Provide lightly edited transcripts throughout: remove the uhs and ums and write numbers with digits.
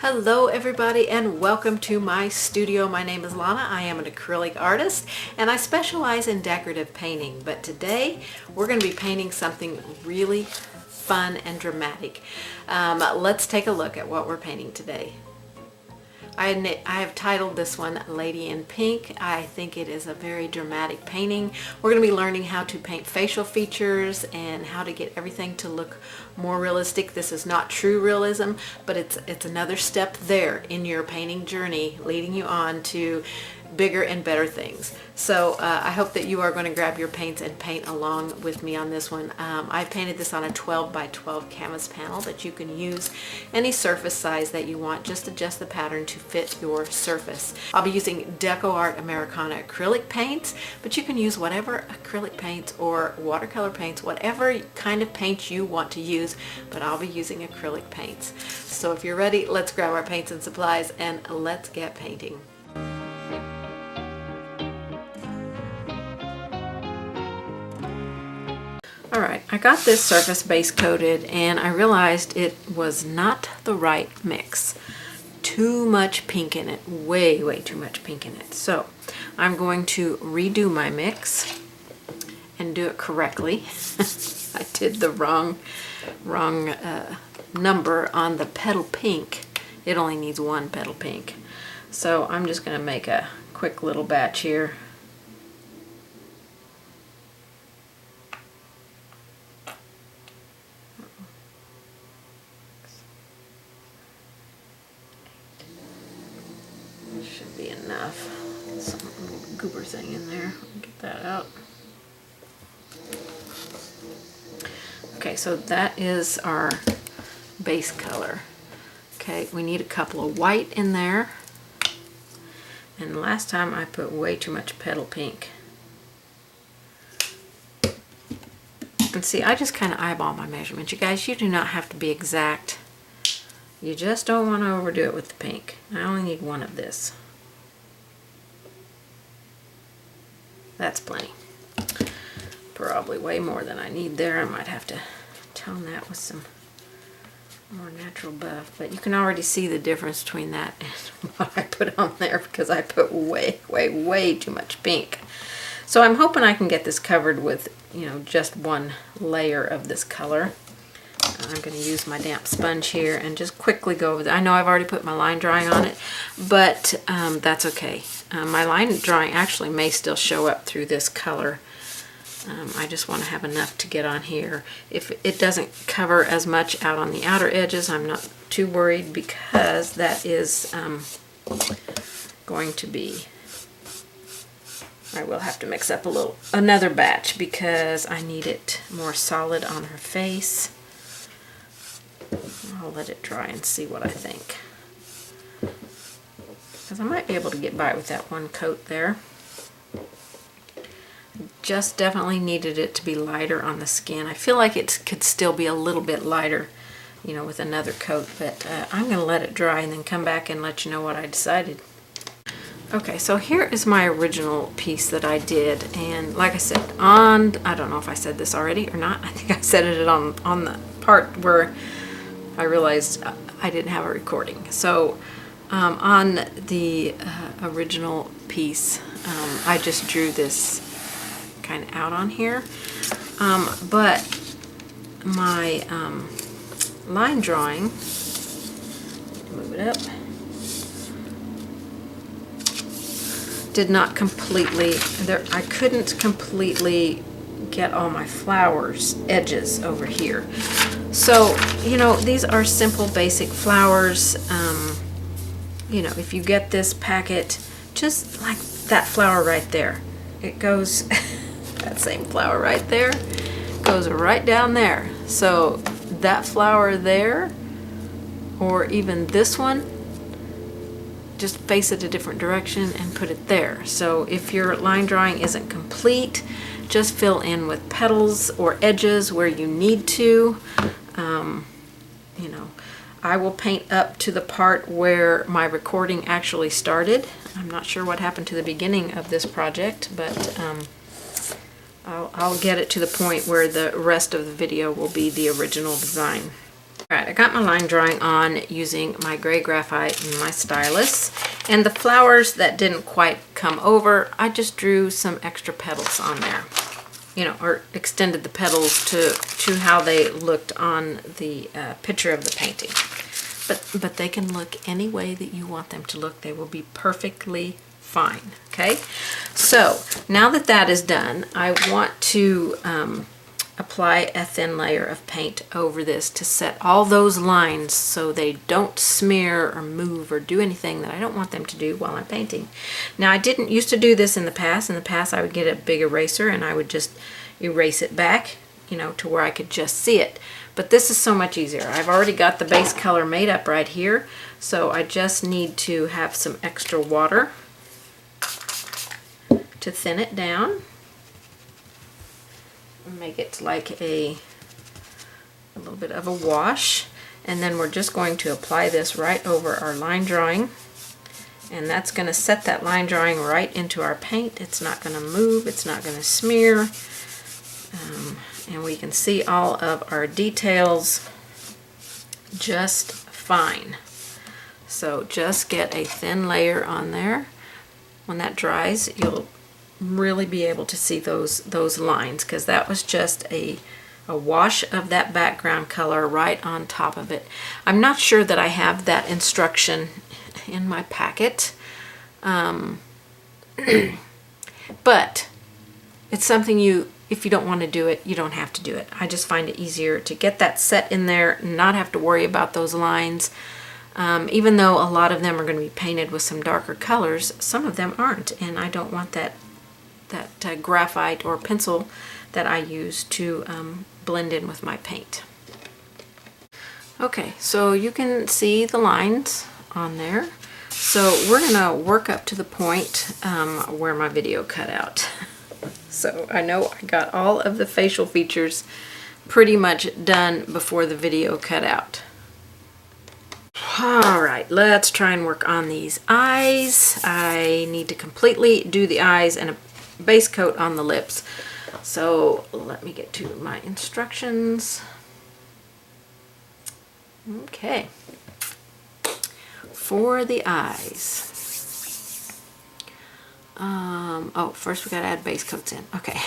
Hello everybody and welcome to my studio. My name is Lonna. I am an acrylic artist and I specialize in decorative painting. But today we're going to be painting something really fun and dramatic. Let's take a look at what we're painting today. I have titled this one Lady in Pink. I think it is a very dramatic painting. We're going to be learning how to paint facial features and how to get everything to look more realistic. This is not true realism, but it's another step there in your painting journey, leading you on to bigger and better things. So I hope that you are going to grab your paints and paint along with me on this one. I painted this on a 12 by 12 canvas panel, but you can use any surface size that you want. Just adjust the pattern to fit your surface. I'll be using Deco Art Americana acrylic paints, but you can use whatever acrylic paints or watercolor paints, whatever kind of paint you want to use, but I'll be using acrylic paints. So if you're ready, let's grab our paints and supplies and let's get painting. Alright, I got this surface base coated and I realized it was not the right mix. Too much pink in it, way too much pink in it. So I'm going to redo my mix and do it correctly. I did the wrong number on the petal pink. It only needs one petal pink. So I'm just going to make a quick little batch here. Should be enough. Some little goober thing in there. Get that out. Okay, so that is our base color. Okay, we need a couple of white in there. And last time I put way too much petal pink. And see, I just kind of eyeball my measurements. You guys, you do not have to be exact. You just don't want to overdo it with the pink. I only need one of this. That's plenty. Probably way more than I need there. I might have to tone that with some more natural buff. But you can already see the difference between that and what I put on there because I put way too much pink. So I'm hoping I can get this covered with, just one layer of this color. I'm going to use my damp sponge here and just quickly go over that. I know I've already put my line drawing on it, but that's okay. My line drawing actually may still show up through this color. I just want to have enough to get on here. If it doesn't cover as much out on the outer edges, I'm not too worried because that is going to be... I will have to mix up another batch because I need it more solid on her face. I'll let it dry and see what I think. Because I might be able to get by with that one coat there. Just definitely needed it to be lighter on the skin. I feel like it could still be a little bit lighter, with another coat. But I'm going to let it dry and then come back and let you know what I decided. Okay, so here is my original piece that I did. And like I said, I don't know if I said this already or not. I think I said it on the part where I realized I didn't have a recording. So on the original piece, I just drew this kind of out on here. But my line drawing, move it up, did not completely, I couldn't completely get all my flowers edges over here. So, these are simple basic flowers. If you get this packet, just like that flower right there, it goes, that same flower right there, goes right down there. So that flower there, or even this one, just face it a different direction and put it there. So if your line drawing isn't complete, just fill in with petals or edges where you need to. I will paint up to the part where my recording actually started. I'm not sure what happened to the beginning of this project, but I'll get it to the point where the rest of the video will be the original design. Alright, I got my line drawing on using my gray graphite and my stylus. And the flowers that didn't quite come over, I just drew some extra petals on there. You know, or extended the petals to how they looked on the picture of the painting. But they can look any way that you want them to look. They will be perfectly fine, okay? So, now that that is done, I want to apply a thin layer of paint over this to set all those lines so they don't smear or move or do anything that I don't want them to do while I'm painting. Now I didn't used to do this in the past. In the past I would get a big eraser and I would just erase it back, you know, to where I could just see it. But this is so much easier. I've already got the base color made up right here, so I just need to have some extra water to thin it down. Make it like a little bit of a wash, and then we're just going to apply this right over our line drawing, and that's going to set that line drawing right into our paint. It's not going to move, it's not going to smear, and we can see all of our details just fine. So just get a thin layer on there. When that dries, you'll really be able to see those lines, because that was just a wash of that background color right on top of it. I'm not sure that I have that instruction in my packet, but it's something if you don't want to do it, you don't have to do it. I just find it easier to get that set in there, not have to worry about those lines. Even though a lot of them are going to be painted with some darker colors, some of them aren't, and I don't want that graphite or pencil that I use to blend in with my paint. Okay, so you can see the lines on there. So we're going to work up to the point where my video cut out. So I know I got all of the facial features pretty much done before the video cut out. Alright, let's try and work on these eyes. I need to completely do the eyes and a base coat on the lips. So let me get to my instructions. Okay. For the eyes. Oh, first we gotta add base coats in. Okay.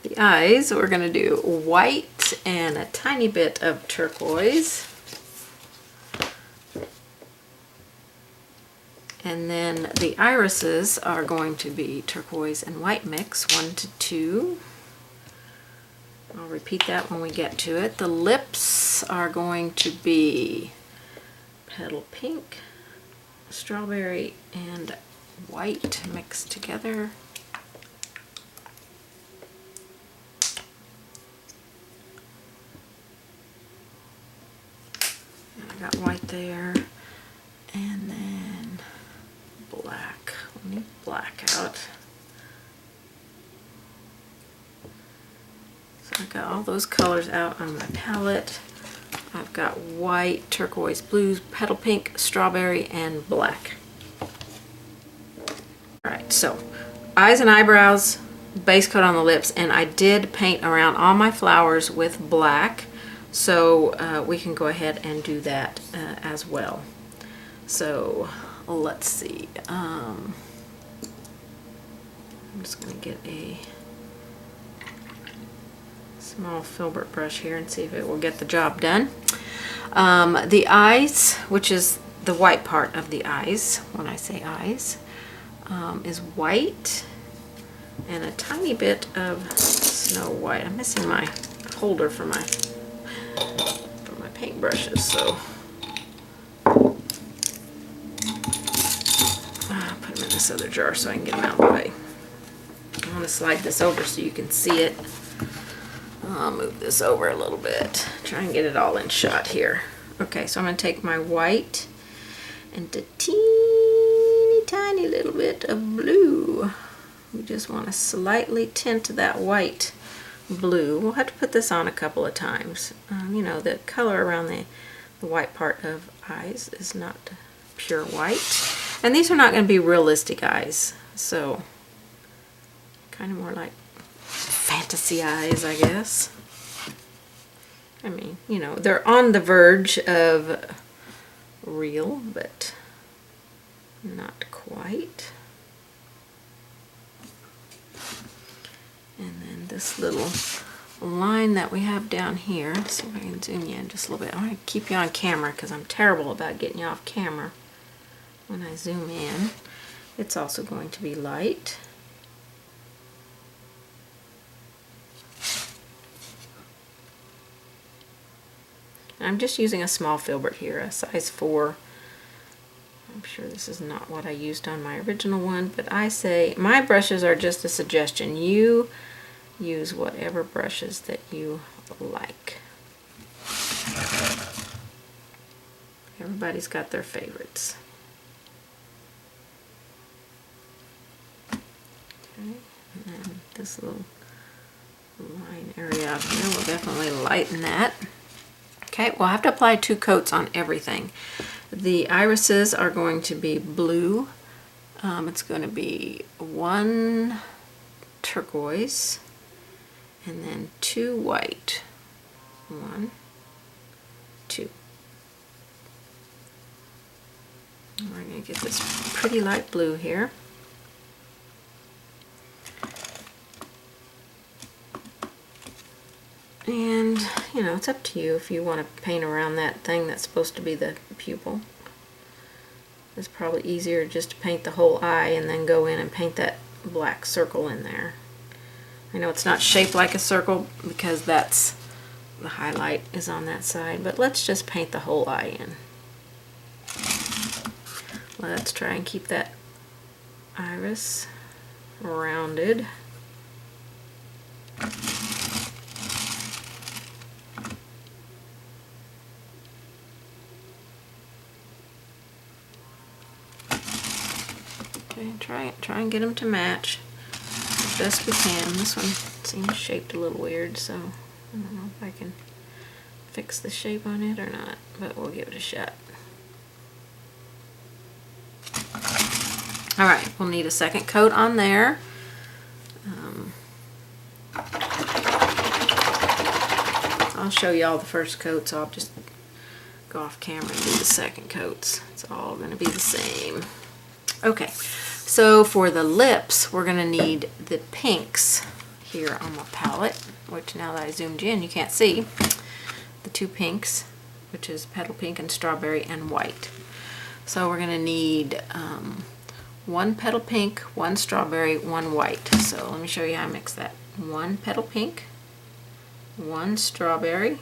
The eyes, we're gonna do white and a tiny bit of turquoise. And then the irises are going to be turquoise and white mix, 1 to 2. I'll repeat that when we get to it. The lips are going to be petal pink, strawberry, and white mixed together. And I got white there. And then black. We need black out. So I've got all those colors out on my palette. I've got white, turquoise, blues, petal pink, strawberry, and black. Alright, so eyes and eyebrows, base coat on the lips, and I did paint around all my flowers with black, so we can go ahead and do that as well. So let's see. I'm just going to get a small filbert brush here and see if it will get the job done. The eyes, which is the white part of the eyes, when I say eyes, is white and a tiny bit of snow white. I'm missing my holder for my paintbrushes, so put them in this other jar so I can get them out of the way. I'm going to slide this over so you can see it. I'll move this over a little bit. Try and get it all in shot here. Okay, so I'm going to take my white and a teeny tiny little bit of blue. We just want to slightly tint that white blue. We'll have to put this on a couple of times. You know, the color around the white part of eyes is not pure white. And these are not going to be realistic eyes, so kind of more like fantasy eyes, I guess. I mean, you know, they're on the verge of real, but not quite. And then this little line that we have down here, let's see if I can zoom you in just a little bit. I want to keep you on camera because I'm terrible about getting you off camera when I zoom in. It's also going to be light. I'm just using a small filbert here, a size 4. I'm sure this is not what I used on my original one, but I say my brushes are just a suggestion. You use whatever brushes that you like. Everybody's got their favorites. Okay, and then this little line area out here will definitely lighten that. Okay, we'll have to apply 2 coats on everything. The irises are going to be blue. It's going to be 1 turquoise and then 2 white. 1, 2. And we're going to get this pretty light blue here. And, you know, it's up to you if you want to paint around that thing that's supposed to be the pupil. It's probably easier just to paint the whole eye and then go in and paint that black circle in there. I know it's not shaped like a circle because that's the highlight is on that side, but let's just paint the whole eye in. Let's try and keep that iris rounded. Okay, try and get them to match as best we can. This one seems shaped a little weird, so I don't know if I can fix the shape on it or not, but we'll give it a shot. Alright, we'll need a second coat on there. I'll show you all the first coat, so I'll just go off camera and do the second coats. It's all going to be the same. Okay, so for the lips, we're going to need the pinks here on my palette, which now that I zoomed you in, you can't see. The 2 pinks, which is petal pink and strawberry and white. So we're going to need 1 petal pink, 1 strawberry, 1 white. So let me show you how I mix that. 1 petal pink, 1 strawberry,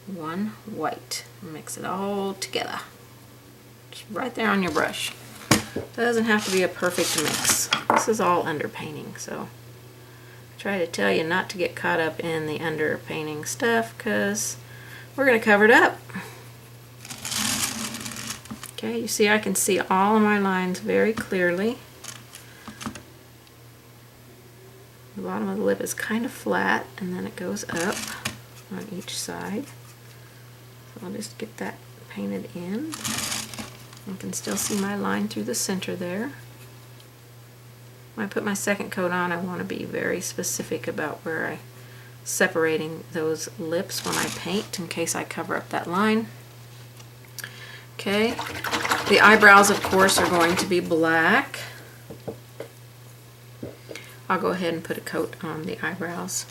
1 white. Mix it all together. Just right there on your brush. Doesn't have to be a perfect mix. This is all underpainting, so I try to tell you not to get caught up in the underpainting stuff because we're going to cover it up. Okay, you see I can see all of my lines very clearly. The bottom of the lip is kind of flat and then it goes up on each side. So I'll just get that painted in. You can still see my line through the center there. When I put my second coat on, I want to be very specific about where I'm separating those lips when I paint in case I cover up that line. Okay, the eyebrows of course are going to be black. I'll go ahead and put a coat on the eyebrows.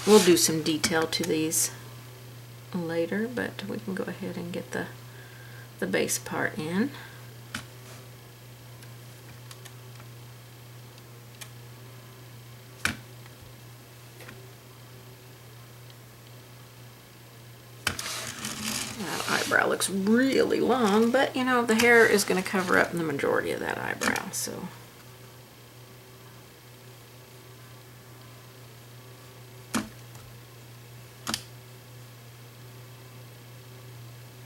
We'll do some detail to these later, but we can go ahead and get the base part in. That eyebrow looks really long, but you know, the hair is going to cover up the majority of that eyebrow, so.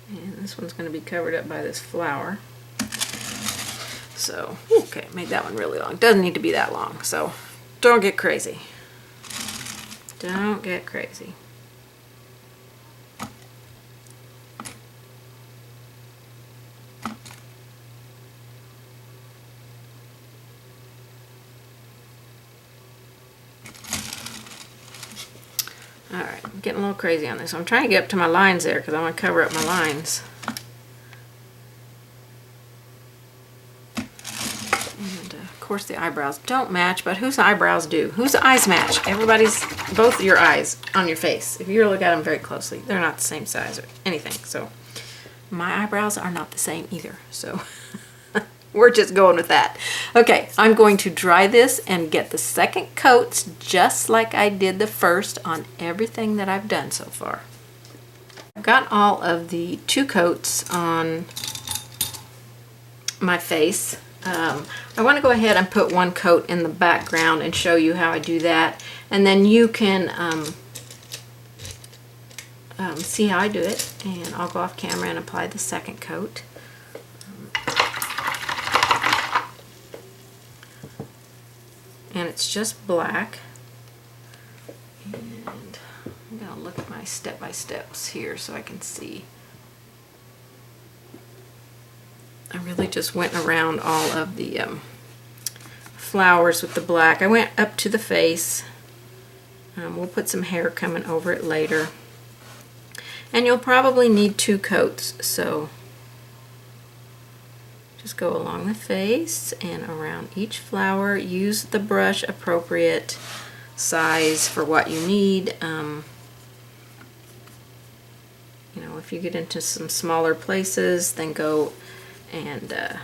And this one's going to be covered up by this flower. So, okay, made that one really long. Doesn't need to be that long, so don't get crazy. Don't get crazy. Alright, I'm getting a little crazy on this. I'm trying to get up to my lines there because I want to cover up my lines. And of course the eyebrows don't match, but whose eyebrows do? Whose eyes match? Everybody's, both your eyes on your face. If you look at them very closely, they're not the same size or anything. So my eyebrows are not the same either. So we're just going with that. Okay, I'm going to dry this and get the second coats just like I did the first on everything that I've done so far. I've got all of the 2 coats on my face. I want to go ahead and put 1 coat in the background and show you how I do that. And then you can see how I do it. And I'll go off camera and apply the second coat. And it's just black. And I'm going to look at my step-by-steps here so I can see. I really just went around all of the flowers with the black. I went up to the face. We'll put some hair coming over it later. And you'll probably need 2 coats, so just go along the face and around each flower. Use the brush appropriate size for what you need. You know, if you get into some smaller places, then go and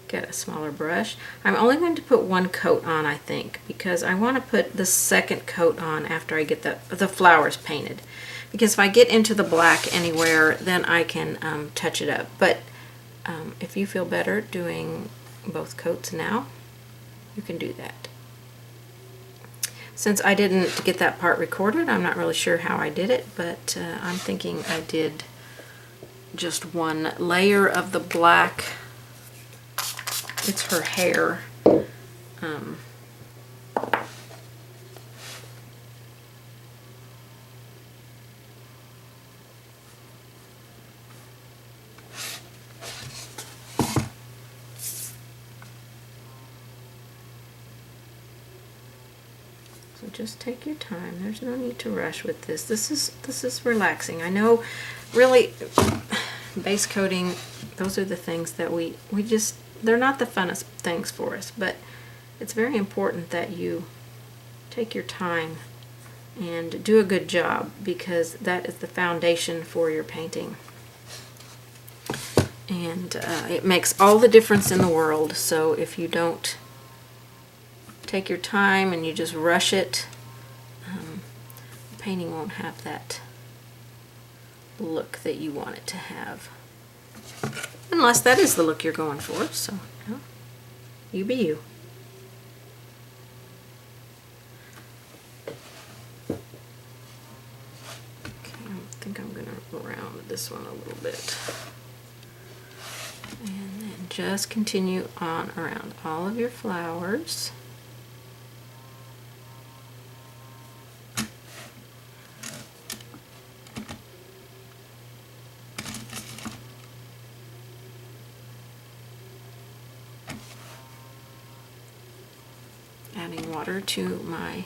get a smaller brush. I'm only going to put 1 coat on, I think, because I want to put the second coat on after I get the flowers painted. Because if I get into the black anywhere, then I can touch it up. But if you feel better doing both coats now, you can do that. Since I didn't get that part recorded, I'm not really sure how I did it, but I'm thinking I did just 1 layer of the black. It's her hair. So just take your time. There's no need to rush with this. This is relaxing. I know, really, base coating, those are the things that we just, they're not the funnest things for us, but it's very important that you take your time and do a good job, because that is the foundation for your painting. And it makes all the difference in the world. So if you don't take your time and you just rush it, the painting won't have that look that you want it to have. Unless that is the look you're going for, so you know, you be you. Okay, I think I'm going to round this one a little bit. And then just continue on around all of your flowers. Adding water to my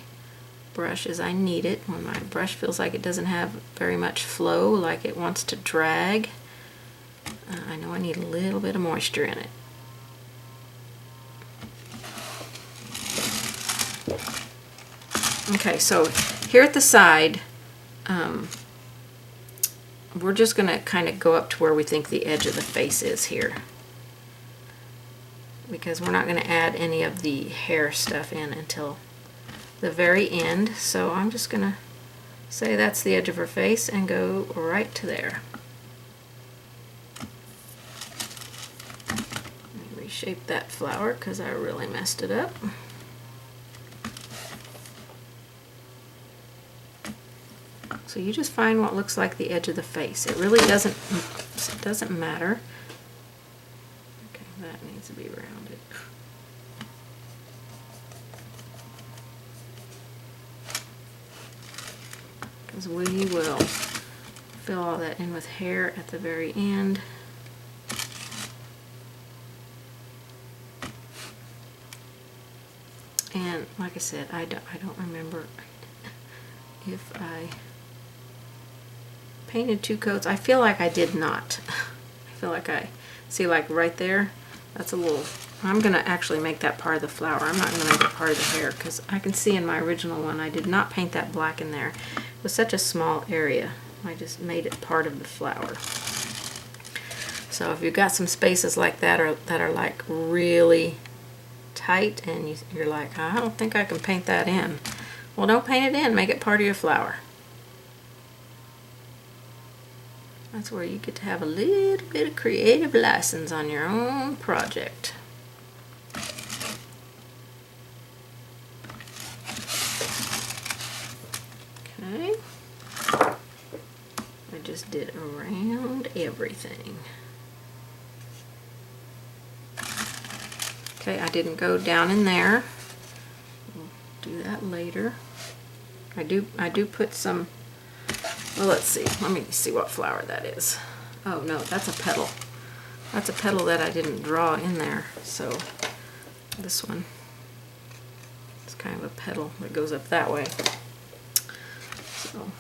brush as I need it. When my brush feels like it doesn't have very much flow, like it wants to drag, I know I need a little bit of moisture in it. Okay, so here at the side, we're just going to kind of go up to where we think the edge of the face is here, because we're not going to add any of the hair stuff in until the very end. So I'm just going to say that's the edge of her face and go right to there. Reshape that flower because I really messed it up. So you just find what looks like the edge of the face. It really doesn't matter. Okay, that needs to be rounded. Because we will fill all that in with hair at the very end. And like I said, I don't remember if I painted 2 coats. I feel like I did not. I feel like I see, like right there, that's a little, I'm gonna actually make that part of the flower. I'm not gonna make it part of the hair, because I can see in my original one I did not paint that black in there. It was such a small area. I just made it part of the flower. So if you've got some spaces like that, or that are like really tight, and you're like, I don't think I can paint that in. Well, don't paint it in, make it part of your flower. That's where you get to have a little bit of creative license on your own project. Okay. I just did around everything. Okay, I didn't go down in there. We'll do that later. I do put some, well, let's see. Let me see what flower that is. Oh no, that's a petal. That's a petal that I didn't draw in there. So this one, it's kind of a petal that goes up that way. So,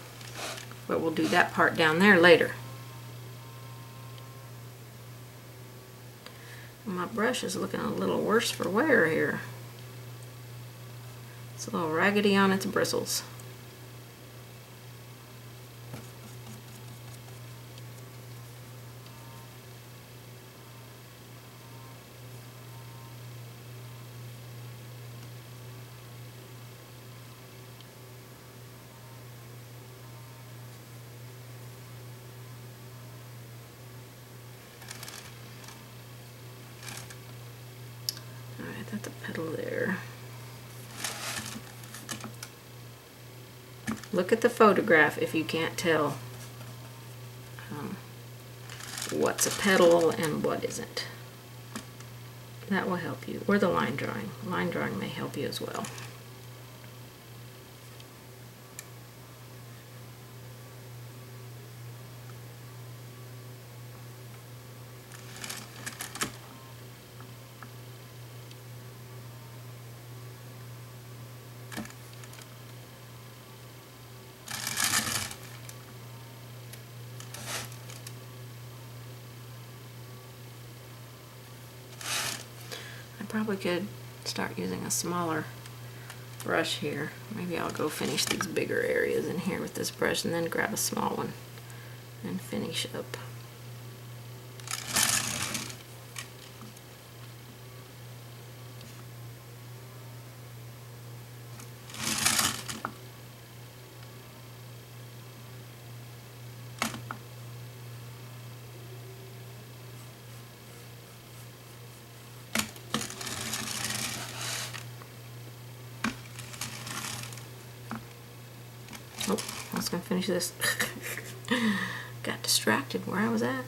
but we'll do that part down there later. My brush is looking a little worse for wear here. It's a little raggedy on its bristles. That's a petal there. Look at the photograph if you can't tell what's a petal and what isn't. That will help you. Or the line drawing. Line drawing may help you as well. Probably could start using a smaller brush here. Maybe I'll go finish these bigger areas in here with this brush and then grab a small one and finish up. Oh, I was going to finish this. Got distracted where I was at.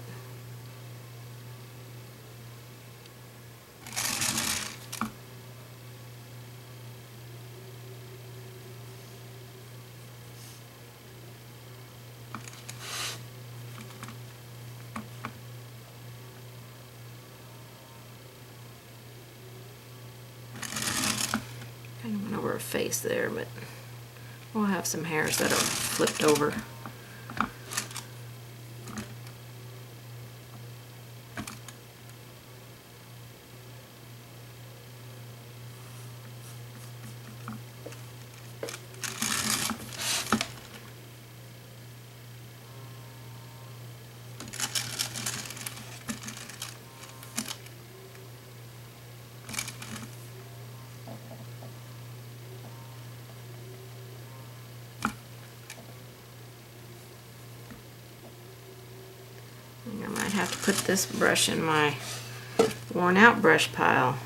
Kind of went over her face there, but we'll have some hairs that are flipped over. I might have to put this brush in my worn out brush pile.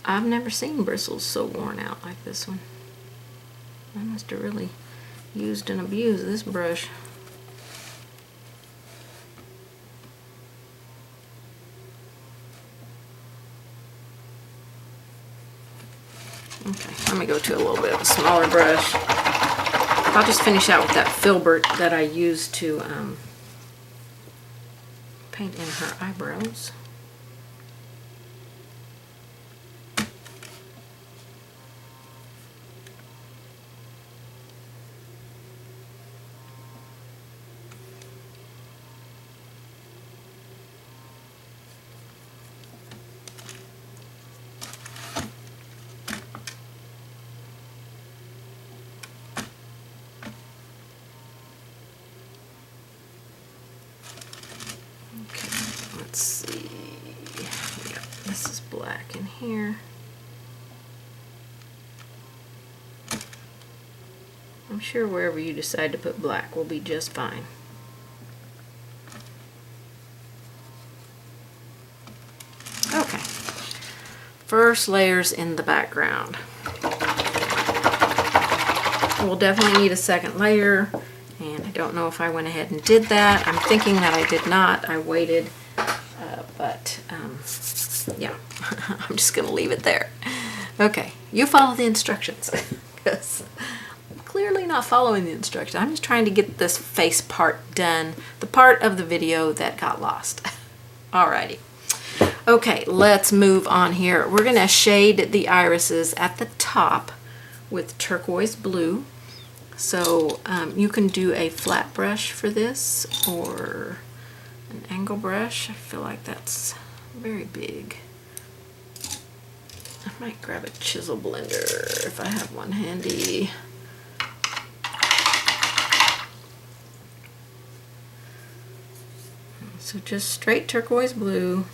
I've never seen bristles so worn out like this one. I must have really used and abused this brush. Okay, let me go to a little bit of a smaller brush. I'll just finish out with that filbert that I used to paint in her eyebrows. in here. I'm sure wherever you decide to put black will be just fine. Okay, first layer's in the background. We'll definitely need a second layer, and I don't know if I went ahead and did that. I'm thinking that I did not. I waited, but yeah, I'm just gonna leave it there. Okay, you follow the instructions, because I'm clearly not following the instructions. I'm just trying to get this face part done, the part of the video that got lost. Alrighty. Okay, let's move on here. We're gonna shade the irises at the top with turquoise blue. So you can do a flat brush for this or an angle brush. I feel like that's very big. I might grab a chisel blender if I have one handy. So just straight turquoise blue.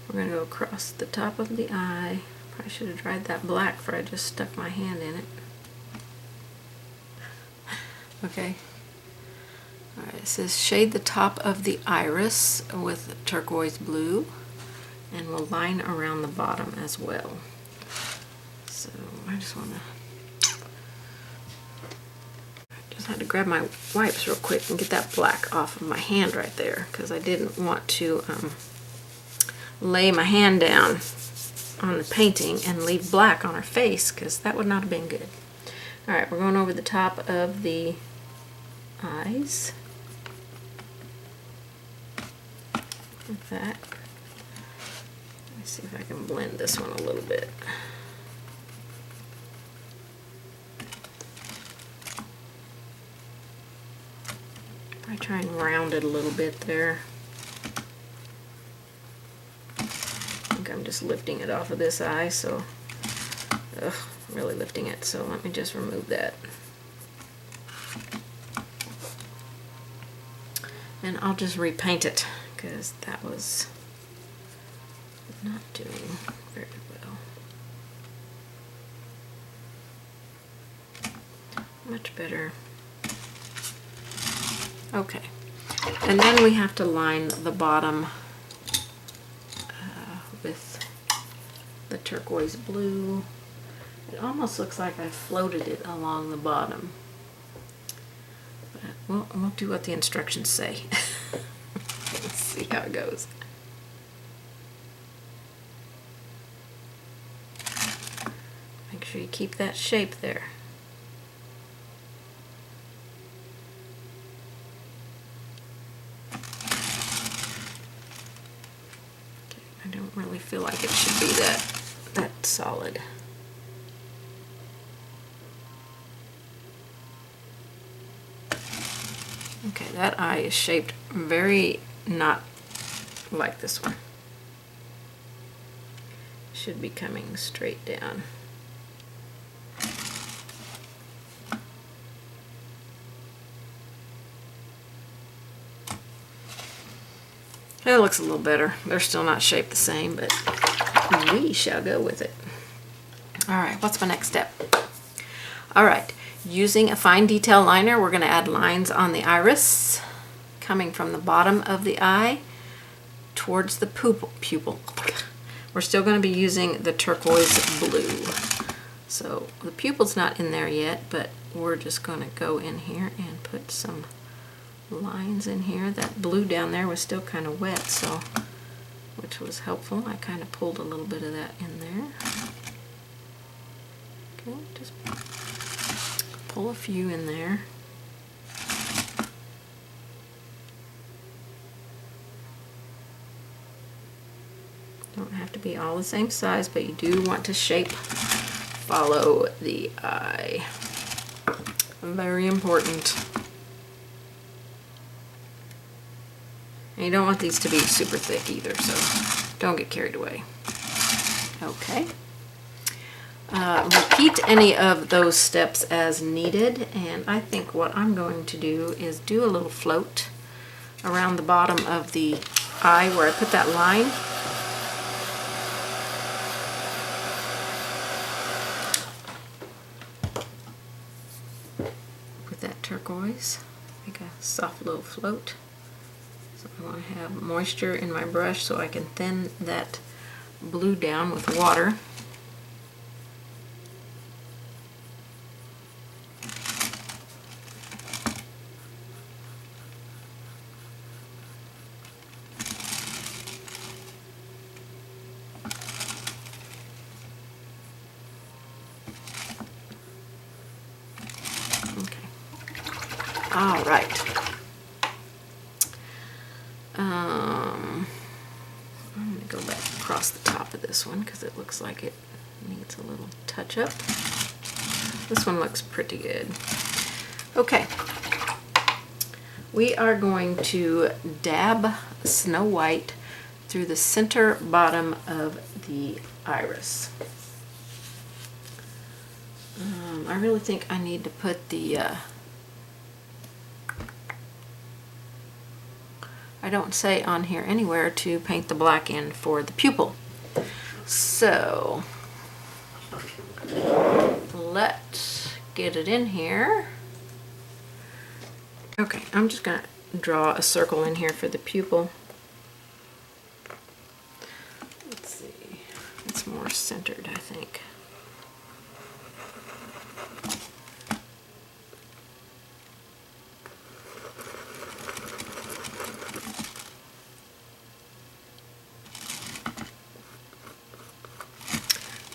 We're going to go across the top of the eye. Probably should have dried that black before I just stuck my hand in it. Okay. Alright, it says shade the top of the iris with turquoise blue, and we'll line around the bottom as well. So I just had to grab my wipes real quick and get that black off of my hand right there, because I didn't want to lay my hand down on the painting and leave black on her face, because that would not have been good. Alright, we're going over the top of the eyes like that. Let me see if I can blend this one a little bit. I try and round it a little bit there. I'm just lifting it off of this eye, so really lifting it, so let me just remove that. And I'll just repaint it, because that was not doing very well. Much better. Okay, and then we have to line the bottom with the turquoise blue. It almost looks like I floated it along the bottom, but we'll do what the instructions say. Let's see how it goes. Make sure you keep that shape there. I don't really feel like it should be that solid. Okay, that eye is shaped very not like this one. Should be coming straight down. It looks a little better. They're still not shaped the same, but we shall go with it. Alright, what's my next step? Alright, using a fine detail liner, we're going to add lines on the iris, coming from the bottom of the eye towards the pupil. We're still going to be using the turquoise blue. So the pupil's not in there yet, but we're just going to go in here and put some lines in here. That blue down there was still kind of wet, so which was helpful. I kind of pulled a little bit of that in there. Okay, just pull a few in there. Don't have to be all the same size, but you do want to follow the eye. Very important. And you don't want these to be super thick either, so don't get carried away. Okay. repeat any of those steps as needed, and I think what I'm going to do is do a little float around the bottom of the eye where I put that line. With that turquoise, make a soft little float. So I want to have moisture in my brush so I can thin that blue down with water. All right. I'm going to go back across the top of this one because it looks like it needs a little touch up. This one looks pretty good. Okay. We are going to dab Snow White through the center bottom of the iris. I really think I need to put the I don't say on here anywhere to paint the black in for the pupil. So let's get it in here. Okay, I'm just going to draw a circle in here for the pupil. Let's see, it's more centered, I think.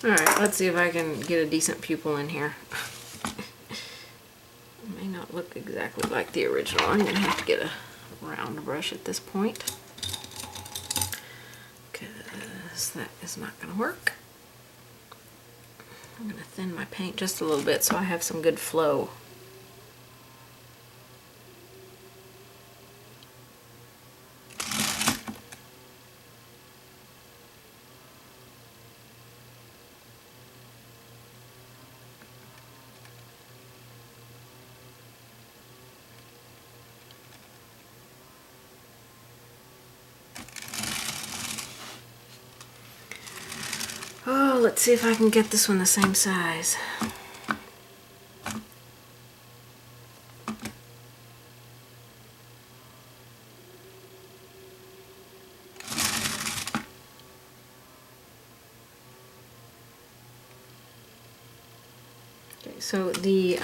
Alright, let's see if I can get a decent pupil in here. It may not look exactly like the original. I'm going to have to get a round brush at this point, because that is not going to work. I'm going to thin my paint just a little bit so I have some good flow. Oh, let's see if I can get this one the same size. Okay, so the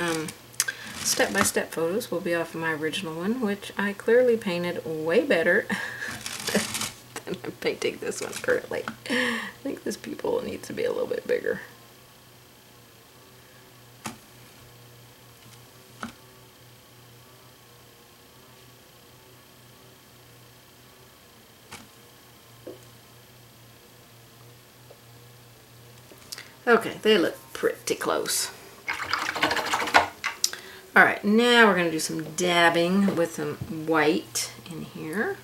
step-by-step photos will be off of my original one, which I clearly painted way better than I'm painting this one currently. I think this pupil needs to be a little bit bigger. Okay, they look pretty close. Alright, now we're going to do some dabbing with some white in here.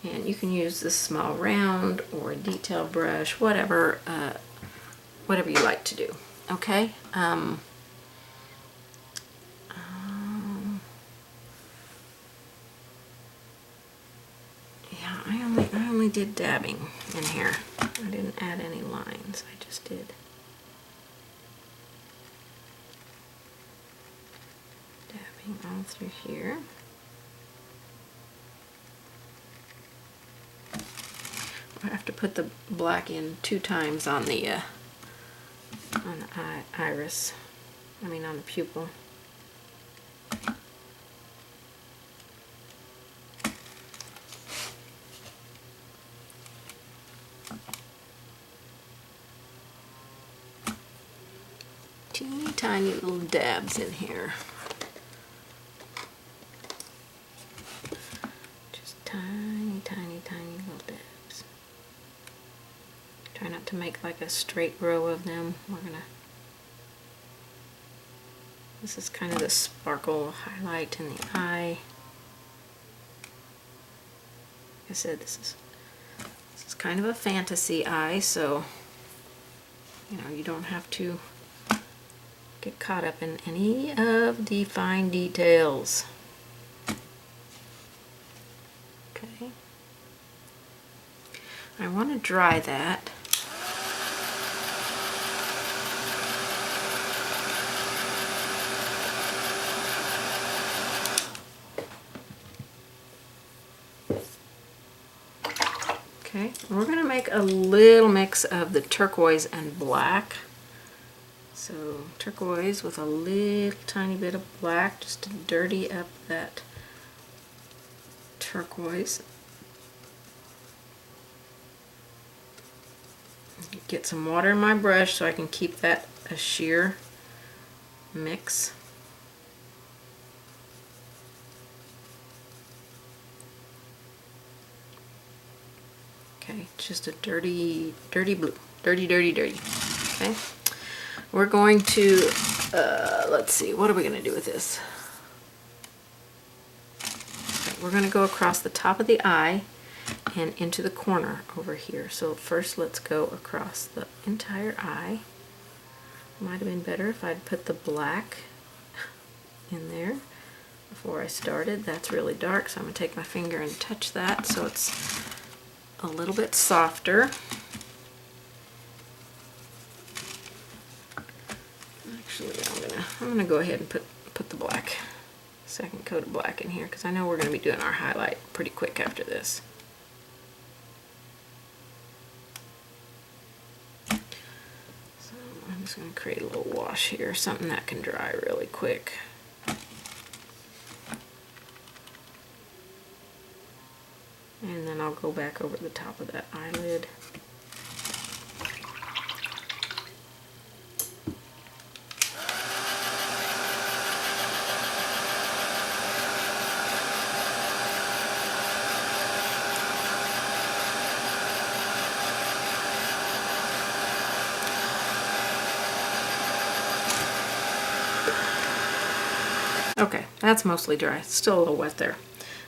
And you can use this small round or a detail brush, whatever you like to do. Okay. Yeah, I only did dabbing in here. I didn't add any lines. I just did. Dabbing all through here. I have to put the black in 2 times on the iris. I mean on the pupil. Teeny tiny little dabs in here. Just tiny, tiny, tiny little dabs. Try not to make like a straight row of them. This is kind of the sparkle highlight in the eye. Like I said, this is kind of a fantasy eye, so You know, you don't have to get caught up in any of the fine details. Okay. I want to dry that. Okay, we're going to make a little mix of the turquoise and black. So turquoise with a little tiny bit of black just to dirty up that turquoise. Get some water in my brush so I can keep that a sheer mix. Okay, just a dirty blue. Dirty. Okay. We're going to, let's see, what are we going to do with this? Okay, we're going to go across the top of the eye and into the corner over here. So first let's go across the entire eye. Might have been better if I'd put the black in there before I started. That's really dark, so I'm going to take my finger and touch that so it's a little bit softer. Actually, I'm gonna go ahead and put the black, second coat of black in here, because I know we're going to be doing our highlight pretty quick after this. So I'm just going to create a little wash here, something that can dry really quick. And then I'll go back over the top of that eyelid. Okay, that's mostly dry. It's still a little wet there.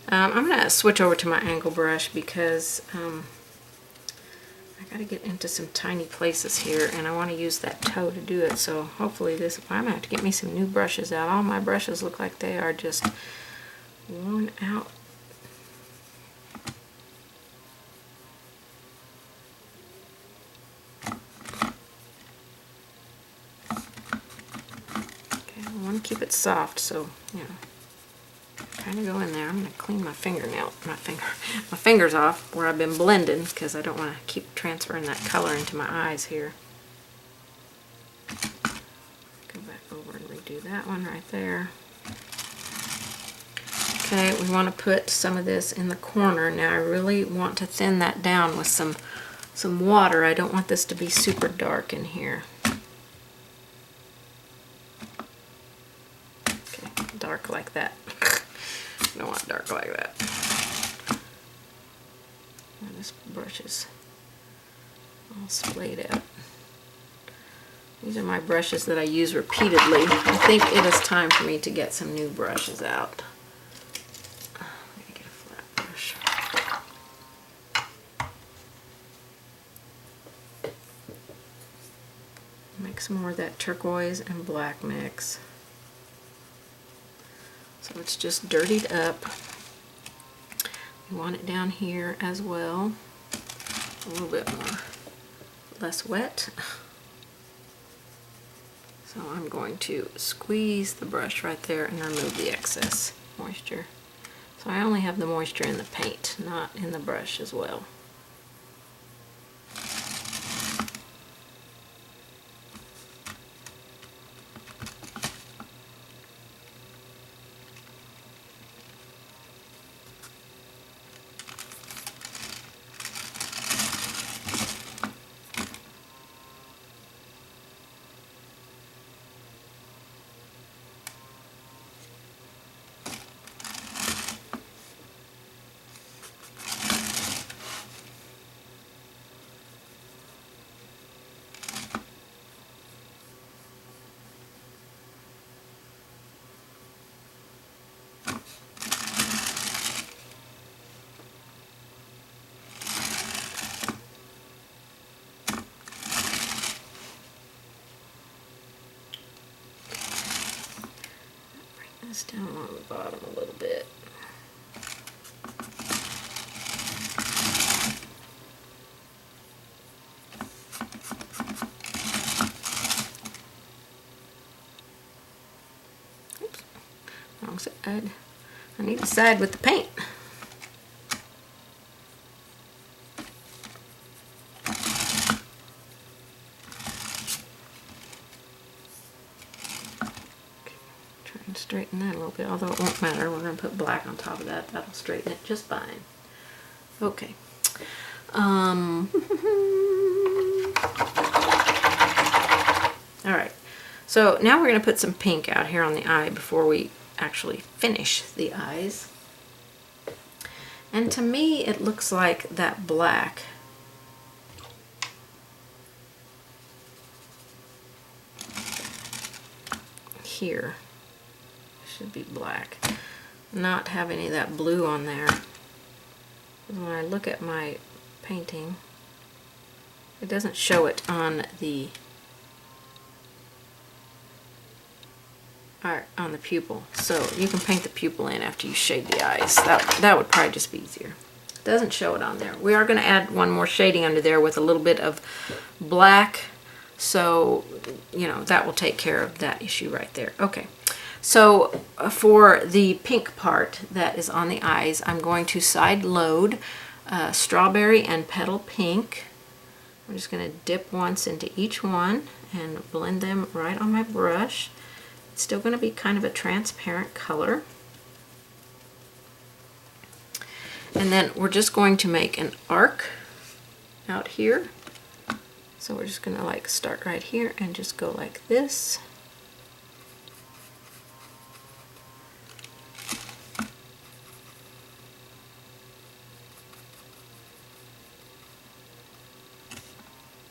I'm going to switch over to my angle brush because I got to get into some tiny places here and I want to use that toe to do it. So hopefully this, I'm going to have to get me some new brushes out. All my brushes look like they are just worn out. Okay, I want to keep it soft, so, you know. Kind of go in there. I'm going to clean my fingers off where I've been blending because I don't want to keep transferring that color into my eyes here. Go back over and redo that one right there. Okay, we want to put some of this in the corner. Now I really want to thin that down with some water. I don't want this to be super dark in here. Okay, dark like that. I don't want it dark like that. And this brush is all splayed out. These are my brushes that I use repeatedly. I think it is time for me to get some new brushes out. Let me get a flat brush. Make some more of that turquoise and black mix. So it's just dirtied up. We want it down here as well. A little bit more, less wet. So I'm going to squeeze the brush right there and remove the excess moisture. So I only have the moisture in the paint, not in the brush as well. just down along the bottom a little bit. Oops, wrong side. I need to side with the paint. Straighten that a little bit, although it won't matter. We're going to put black on top of that. That'll straighten it just fine. Okay. Alright. So now we're going to put some pink out here on the eye before we actually finish the eyes. And to me, it looks like that black here should be black, not have any of that blue on there. When I look at my painting, it doesn't show it on the pupil. So you can paint the pupil in after you shade the eyes. That would probably just be easier. It doesn't show it on there. We are going to add one more shading under there with a little bit of black, so you know that will take care of that issue right there. Okay. So for the pink part that is on the eyes, I'm going to side load strawberry and petal pink. I'm just going to dip once into each one and blend them right on my brush. It's still going to be kind of a transparent color. And then we're just going to make an arc out here. So we're just going to like start right here and just go like this.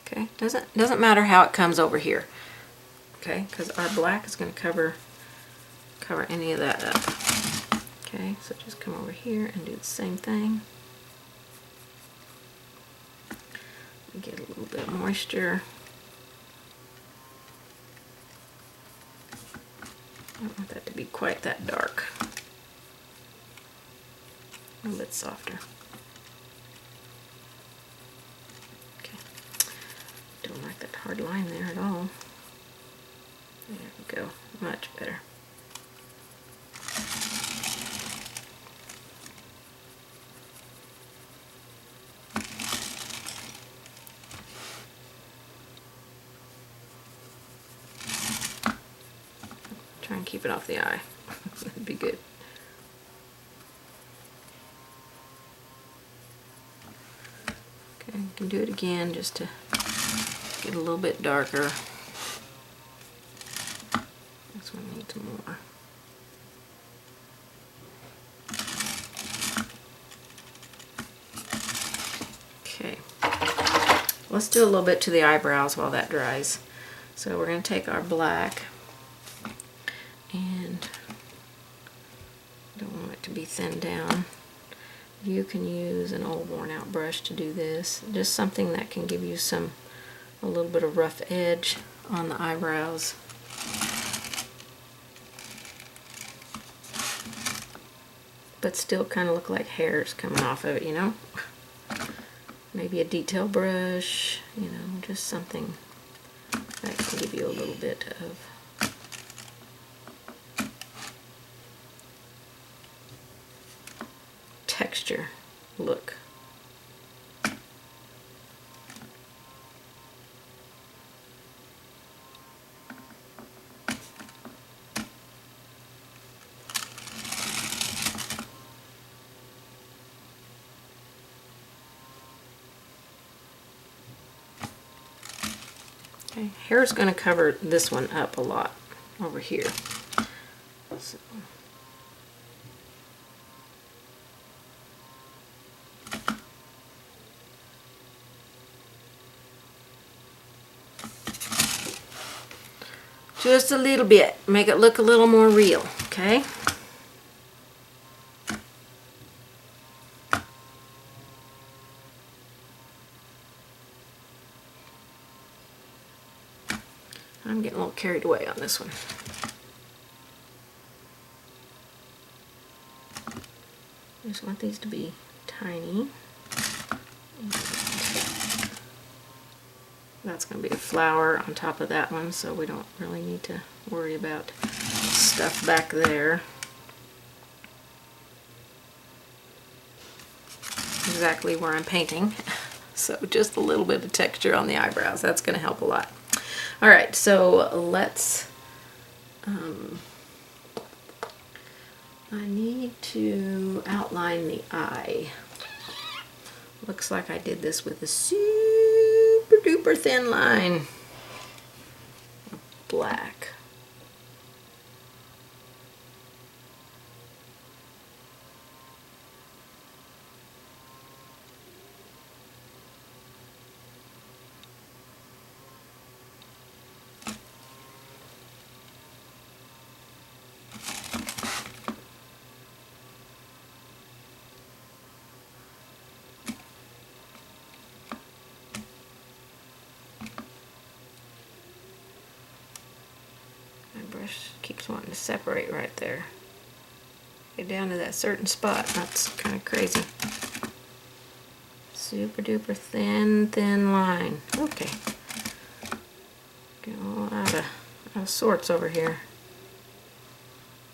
Okay, doesn't matter how it comes over here, okay, because our black is going to cover any of that up. Okay, so just come over here and do the same thing. Get a little bit of moisture. I don't want that to be quite that dark. A little bit softer. Don't like that hard line there at all. There we go. Much better. Try and keep it off the eye. That'd be good. Okay, you can do it again just to get a little bit darker. This one needs more. Okay, let's do a little bit to the eyebrows while that dries. So we're going to take our black, and don't want it to be thinned down. You can use an old worn out brush to do this, just something that can give you a little bit of rough edge on the eyebrows. But still kind of look like hairs coming off of it, you know? Maybe a detail brush, you know, just something that can give you a little bit of texture look. Okay, hair is going to cover this one up a lot over here. So. Just a little bit, make it look a little more real, okay? I'm getting a little carried away on this one. I just want these to be tiny. That's going to be a flower on top of that one, so we don't really need to worry about stuff back there. Exactly where I'm painting. So just a little bit of texture on the eyebrows. That's going to help a lot. Alright, so let's... I need to outline the eye. Looks like I did this with a super duper thin line of black. Brush keeps wanting to separate right there. Get down to that certain spot. That's kind of crazy. Super duper thin line. Okay. Get all out of sorts over here.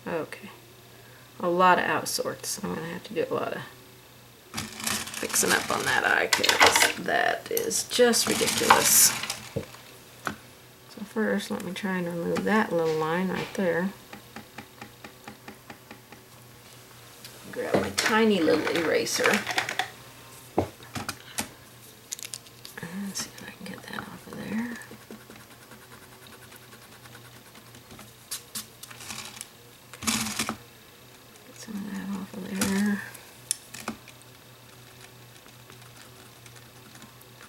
Okay. A lot of out of sorts. I'm going to have to do a lot of fixing up on that eye because that is just ridiculous. First, let me try and remove that little line right there. Grab my tiny little eraser. And see if I can get that off of there. Get some of that off of there.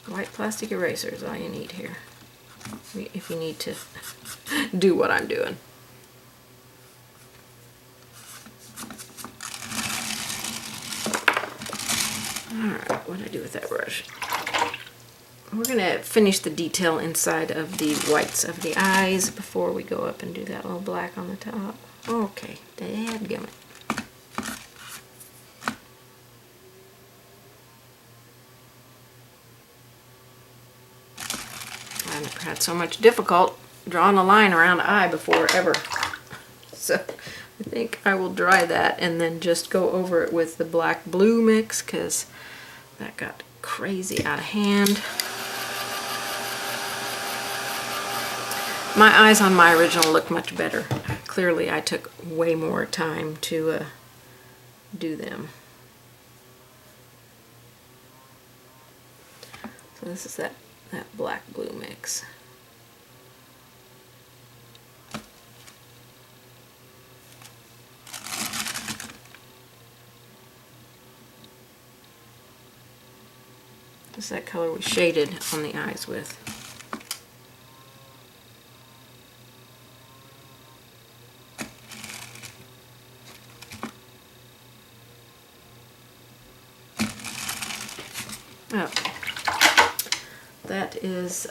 White plastic eraser is all you need here, if you need to do what I'm doing. Alright, what do I do with that brush? We're going to finish the detail inside of the whites of the eyes before we go up and do that little black on the top. Okay, dadgummit. I've never had so much difficult drawing a line around the eye before ever. So I think I will dry that and then just go over it with the black blue mix because that got crazy out of hand. My eyes on my original look much better. Clearly I took way more time to do them. So this is that black blue mix. This is that color we shaded on the eyes with. Okay. That is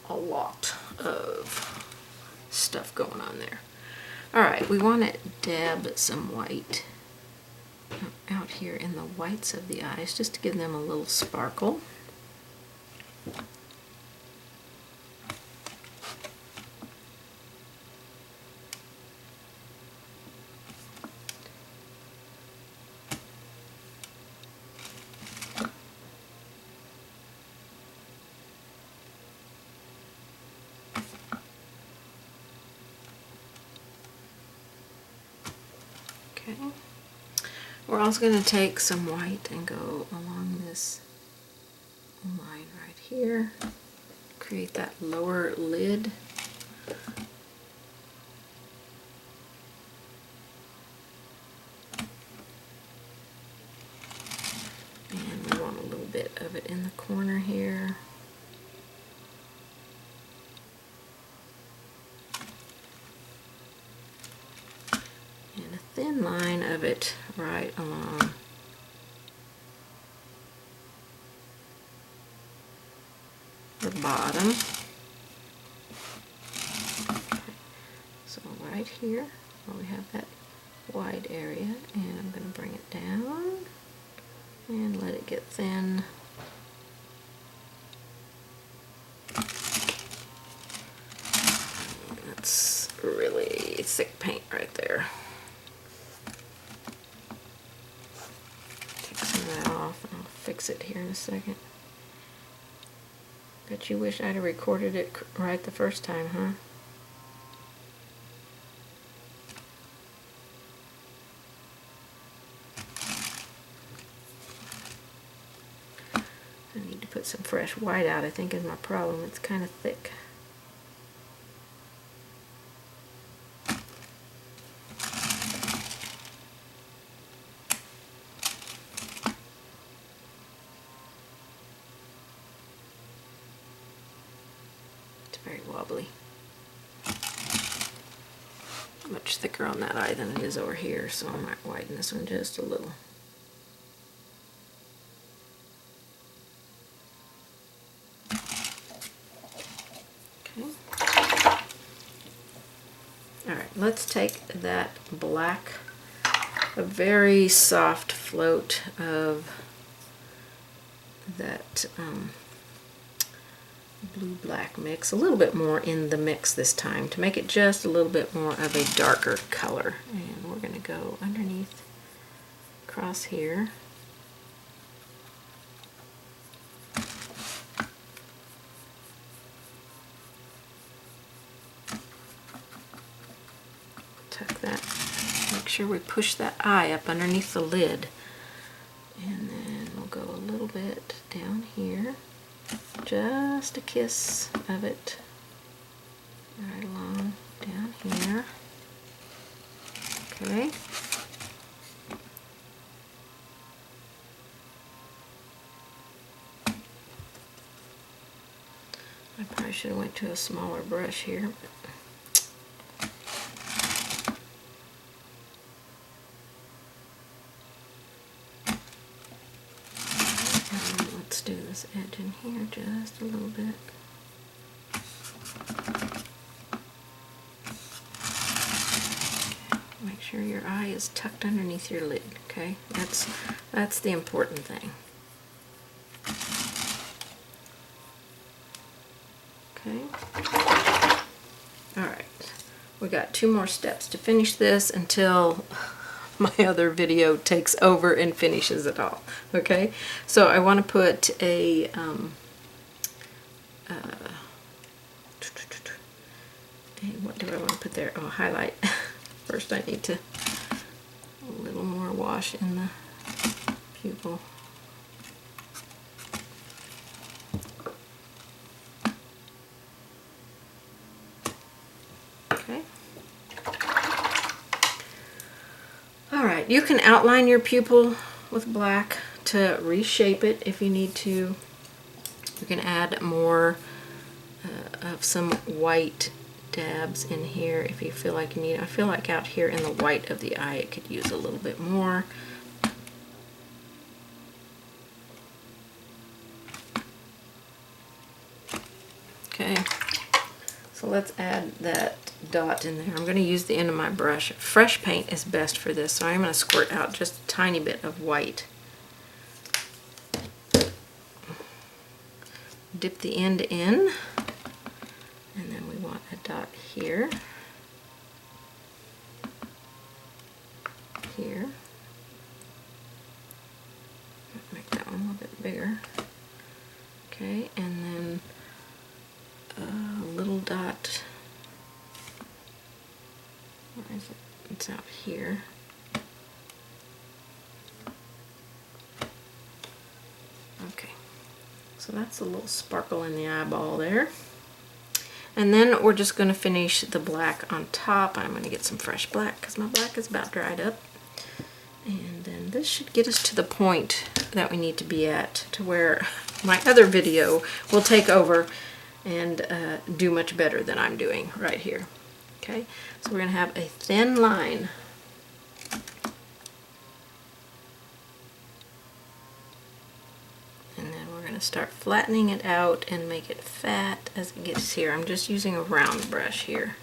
a lot of stuff going on there. Alright, we want to dab some white out here in the whites of the eyes just to give them a little sparkle. Okay. We're also going to take some white and go along this line right here. Create that lower lid. And we want a little bit of it in the corner here. And a thin line of it right along the bottom. So right here. where we have that wide area, and I'm going to bring it down and let it get thin. That's really thick paint right there. Take some of that off and I'll fix it here in a second. Bet you wish I'd have recorded it right the first time, huh? I need to put some fresh white out, I think, is my problem. It's kind of thick. It's very wobbly. Much thicker on that eye than it is over here, so I might widen this one just a little. Alright, let's take that black, a very soft float of that blue-black mix, a little bit more in the mix this time to make it just a little bit more of a darker color. And we're going to go underneath, across here. Tuck that, make sure we push that eye up underneath the lid. And then we'll go a little bit down here, just a kiss of it right along down here. Okay. I probably should have went to a smaller brush here. Let's do this edge in here just a little bit. Make sure your eye is tucked underneath your lid, okay? That's the important thing. Okay. Alright. We got 2 more steps to finish this until my other video takes over and finishes it all. Okay, so I want to put a what do I want to put there? Oh, highlight. First I need to a little more wash in the pupil. Okay. Alright, you can outline your pupil with black to reshape it if you need to. You can add more of some white dabs in here if you feel like you need. I feel like out here in the white of the eye it could use a little bit more. Okay, so let's add that dot in there. I'm going to use the end of my brush. Fresh paint is best for this, so I'm going to squirt out just a tiny bit of white. Dip the end in, and then we want a dot here, here. Make that one a little bit bigger. Okay, and then a little dot. Where is it? It's out here. Okay, so that's a little sparkle in the eyeball there. And then we're just going to finish the black on top. I'm going to get some fresh black because my black is about dried up. And then this should get us to the point that we need to be at, to where my other video will take over and do much better than I'm doing right here. Okay, so we're going to have a thin line. And then we're going to start flattening it out and make it fat as it gets here. I'm just using a round brush here.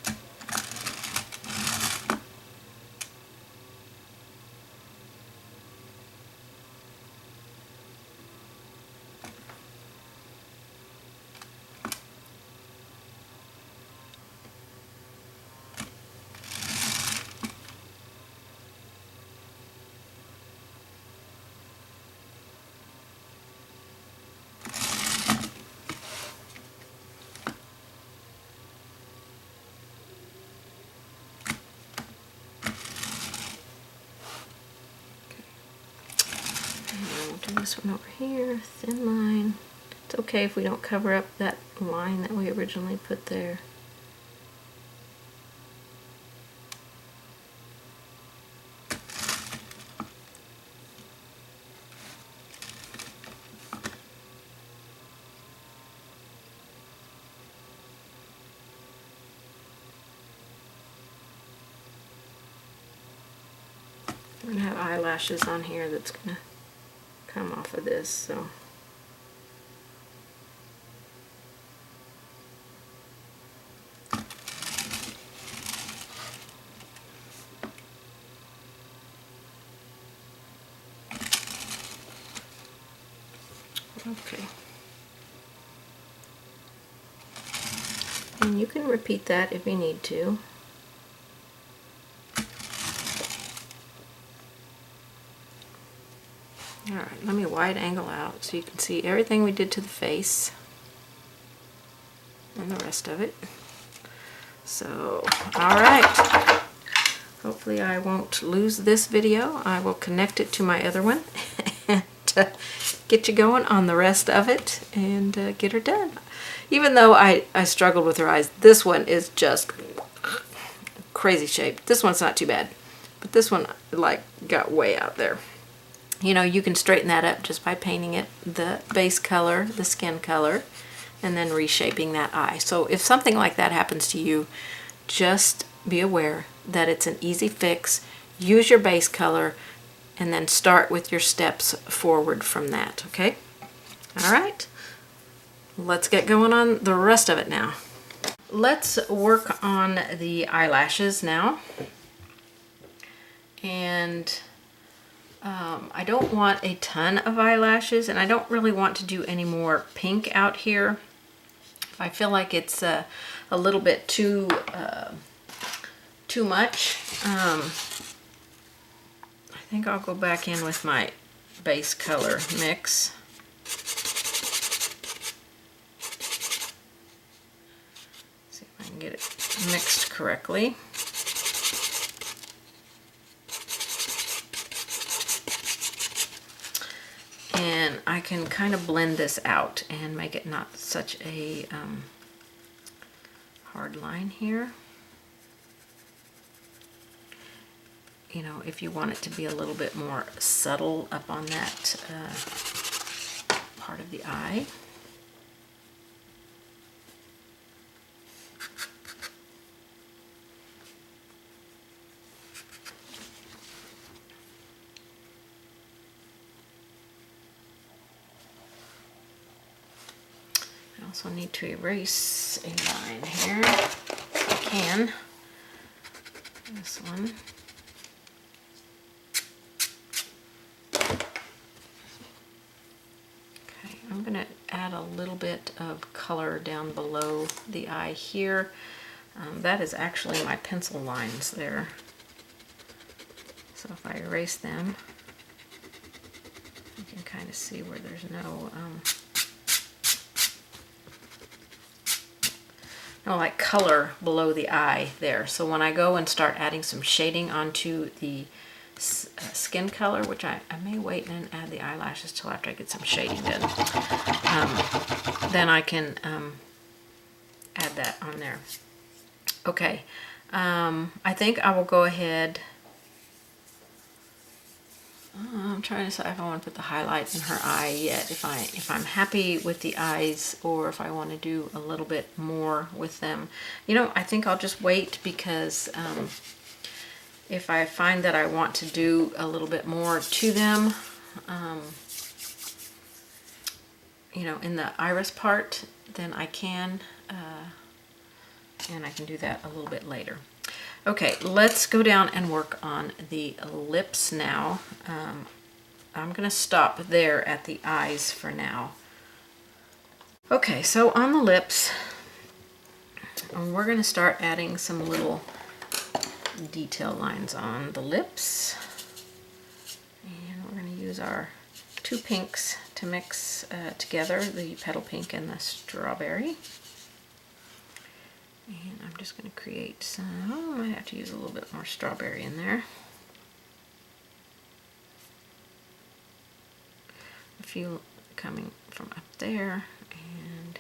this one over here, thin line. It's okay if we don't cover up that line that we originally put there. We're going to have eyelashes on here that's going to come off of this, so. Okay. And you can repeat that if you need to. Alright, let me wide angle out so you can see everything we did to the face and the rest of it. So, alright. Hopefully I won't lose this video. I will connect it to my other one and get you going on the rest of it and get her done. Even though I struggled with her eyes, this one is just crazy shape. This one's not too bad, but this one like got way out there. You know, you can straighten that up just by painting it the base color, the skin color, and then reshaping that eye. So if something like that happens to you, just be aware that it's an easy fix. Use your base color and then start with your steps forward from that, okay? All right, let's get going on the rest of it now. Let's work on the eyelashes now. And I don't want a ton of eyelashes, and I don't really want to do any more pink out here. If I feel like it's a little bit too much, I think I'll go back in with my base color mix. See if I can get it mixed correctly. And I can kind of blend this out and make it not such a hard line here. You know, if you want it to be a little bit more subtle up on that part of the eye. I also need to erase a line here, if I can. This one. Okay, I'm going to add a little bit of color down below the eye here. That is actually my pencil lines there. So if I erase them, you can kind of see where there's no like color below the eye there. So when I go and start adding some shading onto the skin color, which I may wait and add the eyelashes till after I get some shading done, then I can add that on there. Okay, I think I will go ahead. I'm trying to decide if I want to put the highlights in her eye yet, if I'm happy with the eyes or if I want to do a little bit more with them. You know, I think I'll just wait because if I find that I want to do a little bit more to them, you know, in the iris part, then I can, and I can do that a little bit later. Okay, let's go down and work on the lips now. I'm going to stop there at the eyes for now. Okay, so on the lips, we're going to start adding some little detail lines on the lips. And we're going to use our two pinks to mix together, the petal pink and the strawberry. And I'm just going to create some, I might have to use a little bit more strawberry in there. few coming from up there, and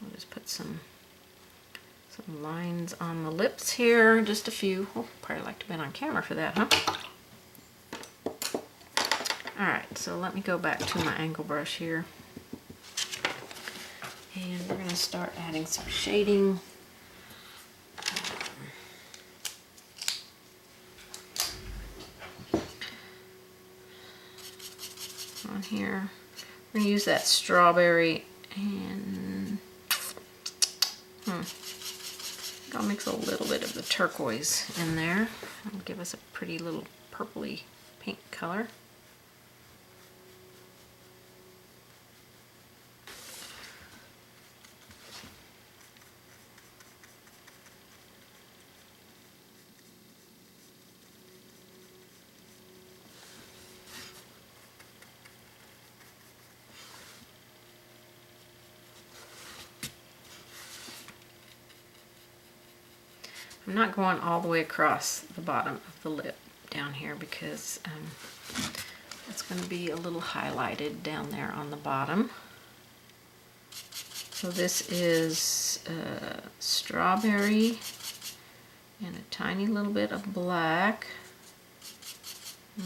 I'll just put some lines on the lips here, just a few. Oh, probably like to have been on camera for that, huh? Alright, so let me go back to my angle brush here. And we're going to start adding some shading. On here. We're going to use that strawberry and I'll mix a little bit of the turquoise in there. It'll give us a pretty little purpley pink color. I'm not going all the way across the bottom of the lip down here because it's going to be a little highlighted down there on the bottom. So this is strawberry and a tiny little bit of black.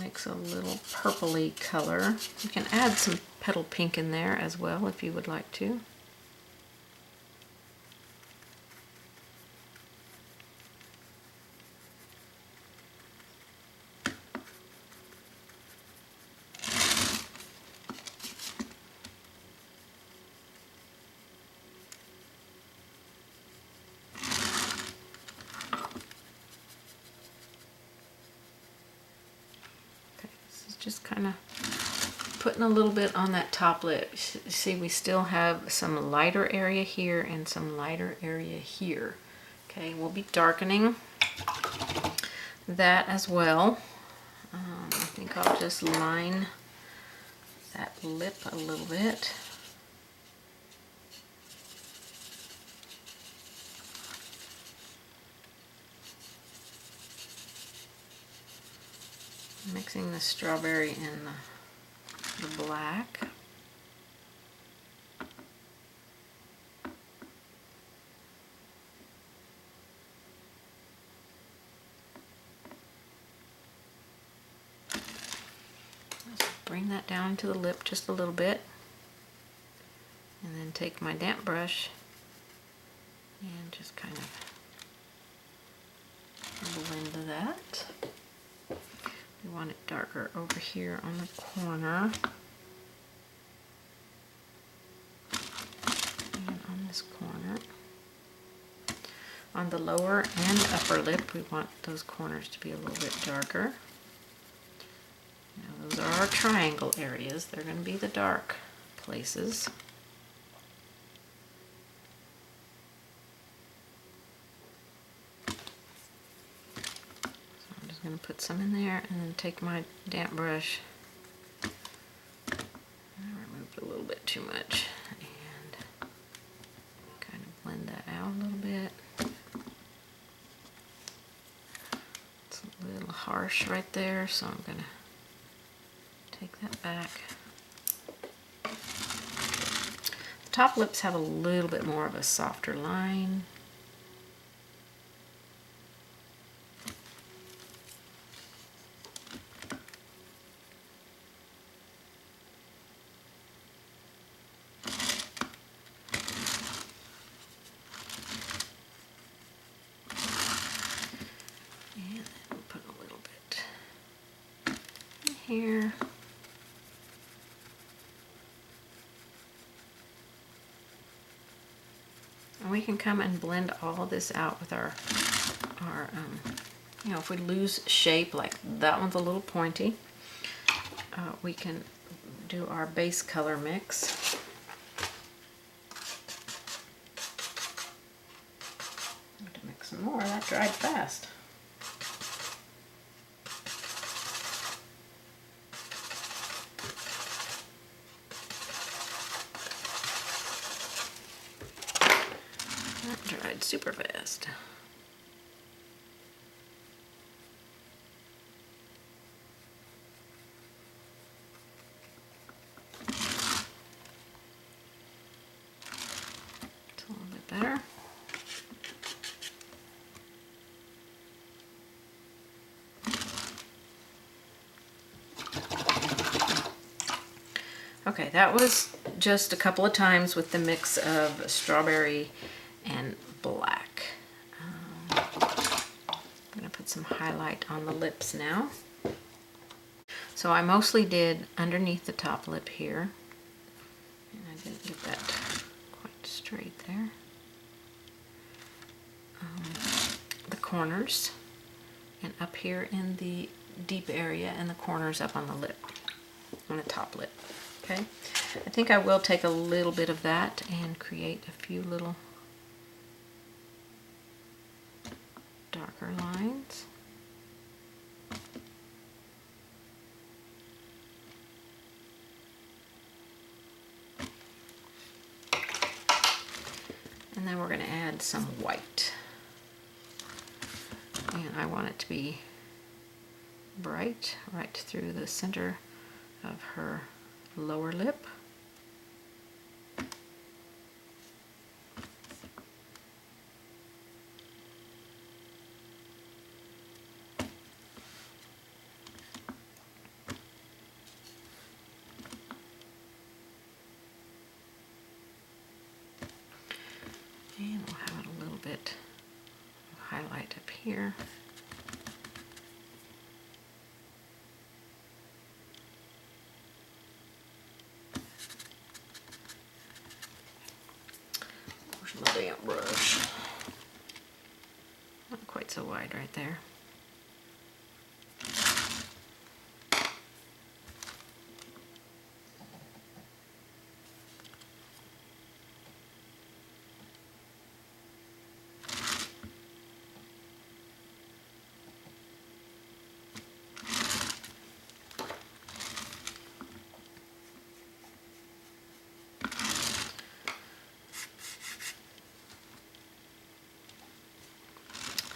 Makes a little purpley color. You can add some petal pink in there as well if you would like to. Just kind of putting a little bit on that top lip. See, we still have some lighter area here and some lighter area here. Okay, we'll be darkening that as well. I think I'll just line that lip a little bit. Mixing the strawberry and the black. Let's bring that down to the lip just a little bit. And then take my damp brush and just kind of blend that. We want it darker over here on the corner and on this corner. On the lower and upper lip, we want those corners to be a little bit darker. Now those are our triangle areas. They're going to be the dark places. I'm going to put some in there and then take my damp brush. I removed a little bit too much and kind of blend that out a little bit. It's a little harsh right there, so I'm going to take that back. The top lips have a little bit more of a softer line. Here. And we can come and blend all of this out with our you know, if we lose shape, like that one's a little pointy, we can do our base color mix. I have to mix some more, that dried fast. Dried super fast. Okay, that was just a couple of times with the mix of strawberry and black. I'm going to put some highlight on the lips now. So I mostly did underneath the top lip here. And I didn't get that quite straight there. The corners, and up here in the deep area, and the corners up on the lip, on the top lip. Okay, I think I will take a little bit of that and create a few little darker lines. And then we're going to add some white. And I want it to be bright right through the center of her lower lip. And we'll have it a little bit of highlight up here. Where's my damp brush? Not quite so wide right there.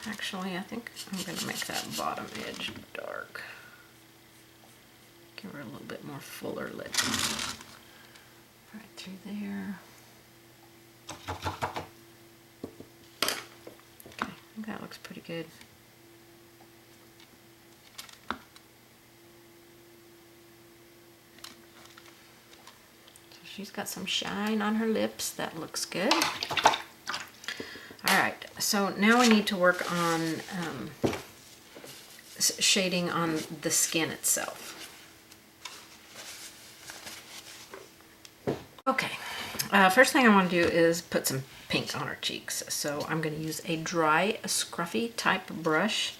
Actually, I think I'm going to make that bottom edge dark. Give her a little bit more fuller lip. Right through there. Okay, I think that looks pretty good. So she's got some shine on her lips. That looks good. Alright, so now we need to work on shading on the skin itself. Okay, first thing I want to do is put some pink on her cheeks. So I'm going to use a dry, scruffy type brush,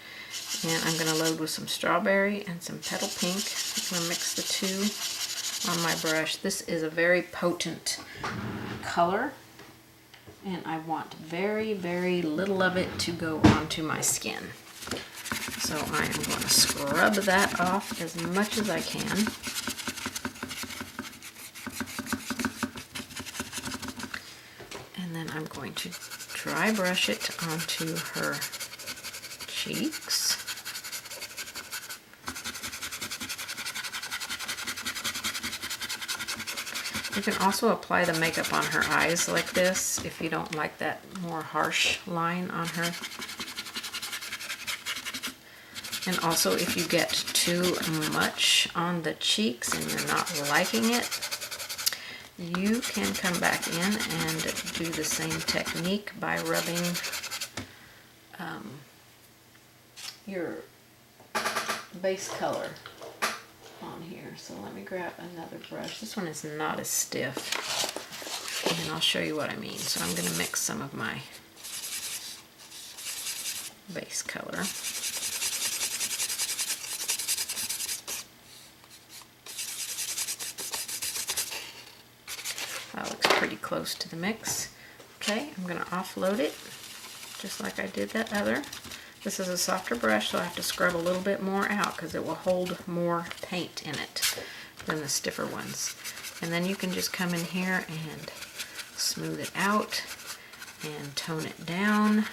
and I'm going to load with some strawberry and some petal pink. I'm going to mix the two on my brush. This is a very potent color. And I want very, very little of it to go onto my skin. So I am going to scrub that off as much as I can. And then I'm going to dry brush it onto her cheeks. You can also apply the makeup on her eyes like this if you don't like that more harsh line on her. And also if you get too much on the cheeks and you're not liking it, you can come back in and do the same technique by rubbing your base color on here. So let me grab another brush. This one is not as stiff, and I'll show you what I mean. So I'm going to mix some of my base color. That looks pretty close to the mix. Okay, I'm going to offload it just like I did that other. This is a softer brush, so I have to scrub a little bit more out because it will hold more paint in it than the stiffer ones. And then you can just come in here and smooth it out and tone it down.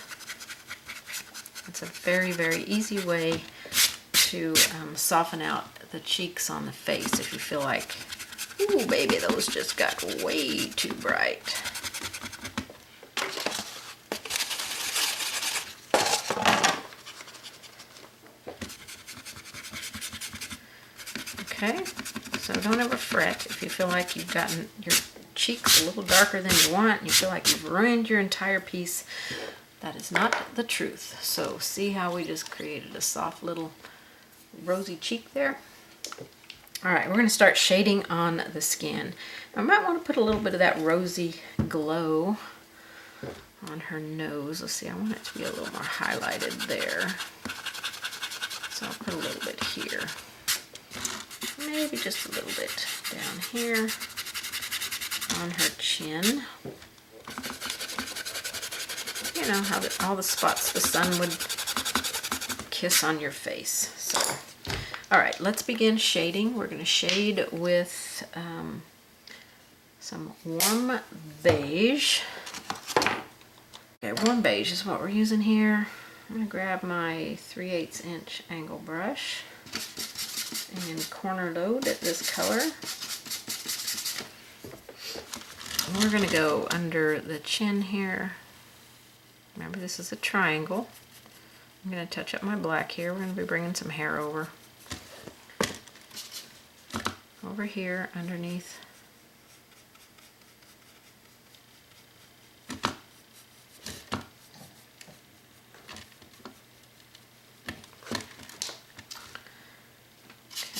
It's a very, very easy way to soften out the cheeks on the face if you feel like, ooh, baby, those just got way too bright. Okay, So don't ever fret if you feel like you've gotten your cheeks a little darker than you want and you feel like you've ruined your entire piece. That is not the truth. So see how we just created a soft little rosy cheek there? All right, we're going to start shading on the skin. I might want to put a little bit of that rosy glow on her nose. Let's see, I want it to be a little more highlighted there. So I'll put a little bit here. Maybe just a little bit down here on her chin. You know, how all the spots the sun would kiss on your face. So, all right, let's begin shading. We're going to shade with some warm beige. Okay, warm beige is what we're using here. I'm going to grab my 3/8 inch angle brush and corner load at this color. And we're going to go under the chin here. Remember, this is a triangle. I'm going to touch up my black here. We're going to be bringing some hair over here underneath.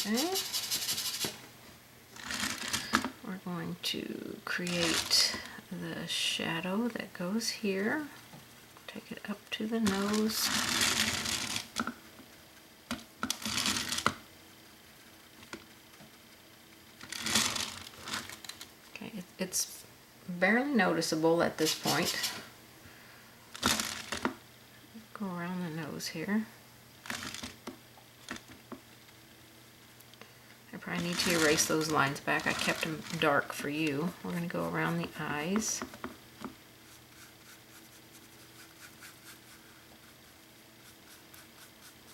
Okay. We're going to create the shadow that goes here. Take it up to the nose. Okay, it's barely noticeable at this point. Go around the nose here. I probably need to erase those lines back. I kept them dark for you. We're going to go around the eyes.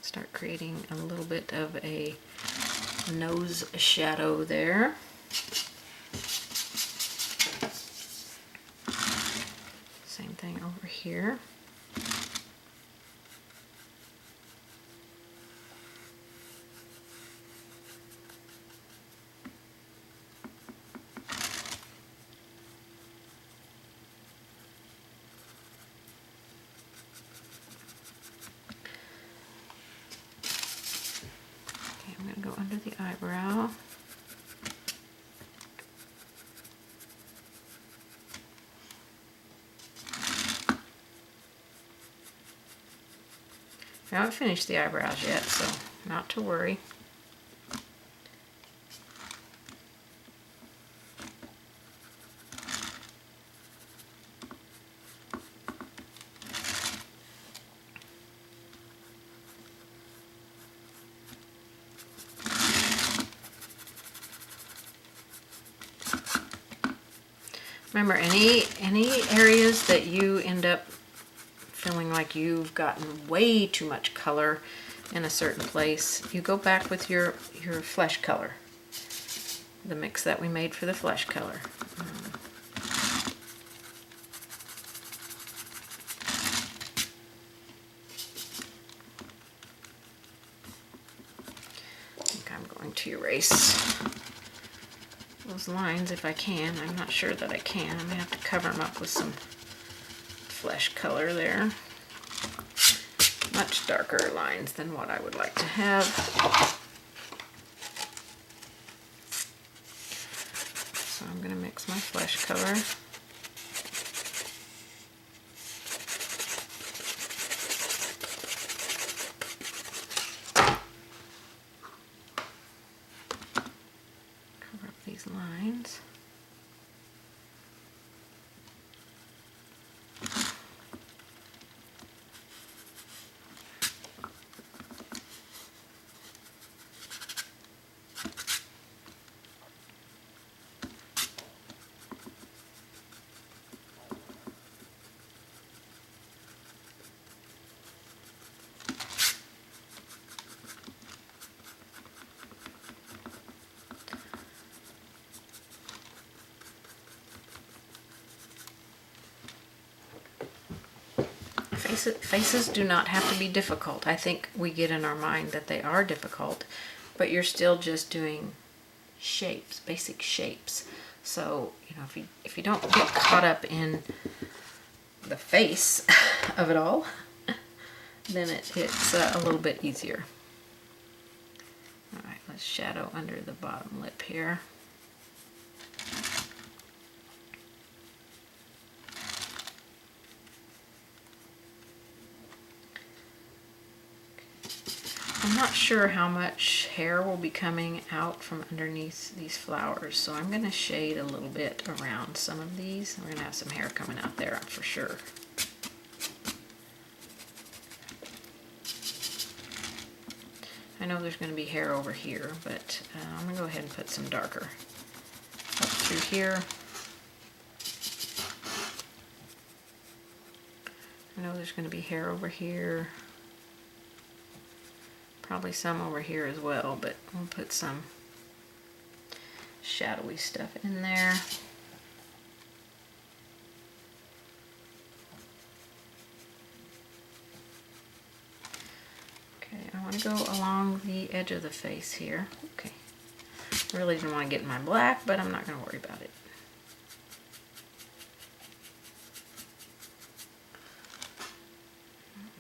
Start creating a little bit of a nose shadow there. Same thing over here. I'm going to go under the eyebrow. I haven't finished the eyebrows yet, so not to worry. Remember, any areas that you end up feeling like you've gotten way too much color in a certain place, you go back with your flesh color, the mix that we made for the flesh color. I think I'm going to erase those lines if I can. I'm not sure that I can. I'm going to have to cover them up with some flesh color there. Much darker lines than what I would like to have. So I'm going to mix my flesh color. Cover up these lines. Faces do not have to be difficult. I think we get in our mind that they are difficult, but you're still just doing shapes, basic shapes. So, you know, if you don't get caught up in the face of it all, then it's a little bit easier. All right, let's shadow under the bottom lip here. I'm not sure how much hair will be coming out from underneath these flowers, so I'm going to shade a little bit around some of these. We're going to have some hair coming out there for sure. I know there's going to be hair over here, but I'm going to go ahead and put some darker up through here. I know there's going to be hair over here. Probably some over here as well, but we'll put some shadowy stuff in there. Okay, I want to go along the edge of the face here. Okay, I really didn't want to get in my black, but I'm not going to worry about it.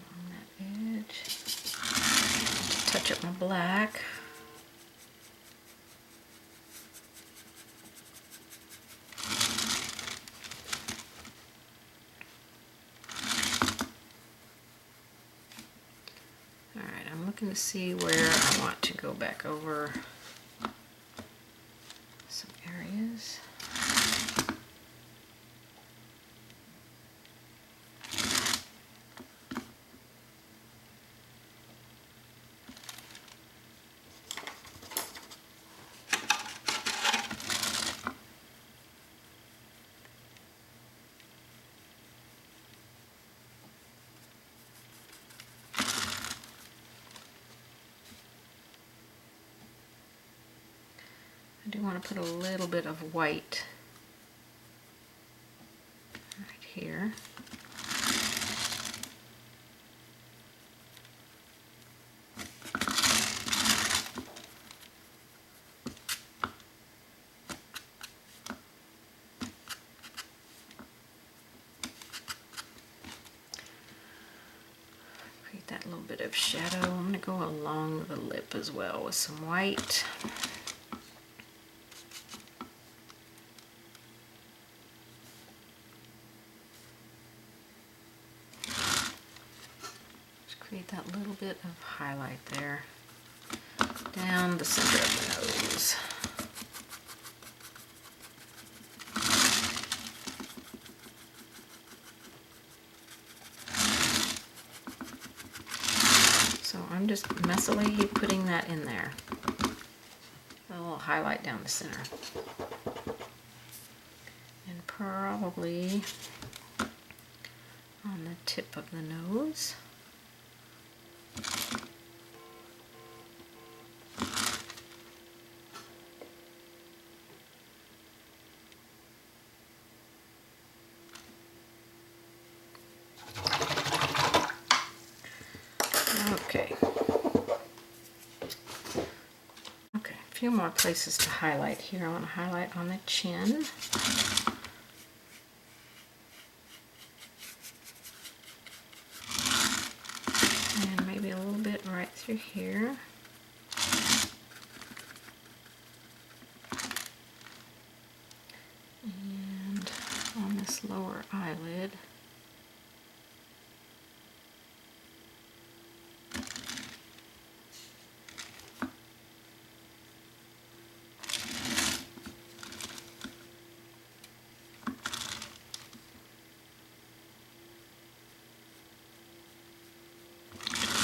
Along that edge. Touch up my black. All right, I'm looking to see where I want to go back over some areas. I do want to put a little bit of white right here. Create that little bit of shadow. I'm going to go along the lip as well with some white. Create that little bit of highlight there down the center of the nose. So I'm just messily putting that in there. A little highlight down the center. And probably on the tip of the nose. Okay. Okay, a few more places to highlight here. I want to highlight on the chin. And maybe a little bit right through here. And on this lower eyelid.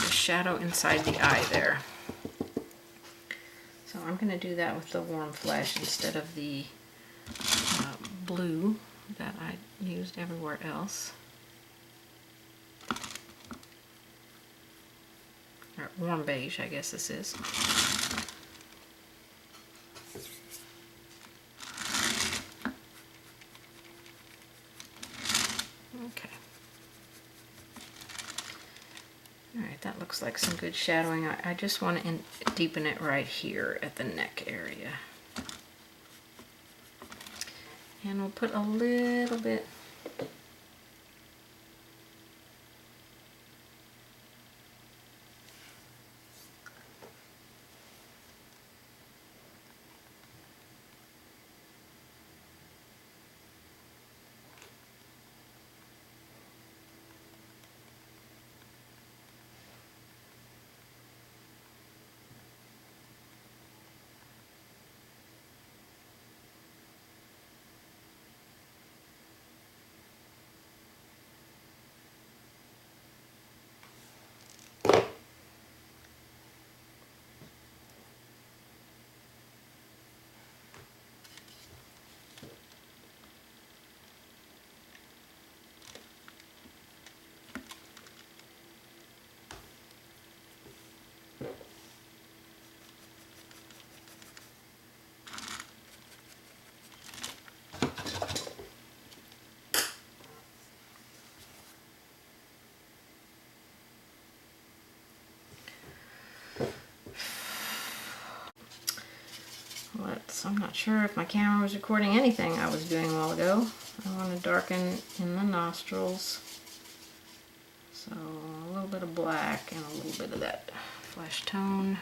Shadow inside the eye there. So I'm going to do that with the warm flesh instead of the blue that I used everywhere else. Or warm beige, I guess this is. Okay. Alright, that looks like some good shadowing. I just want to deepen it right here at the neck area. And we'll put a little bit I'm not sure if my camera was recording anything I was doing a while ago. I want to darken in the nostrils. So a little bit of black and a little bit of that flesh tone.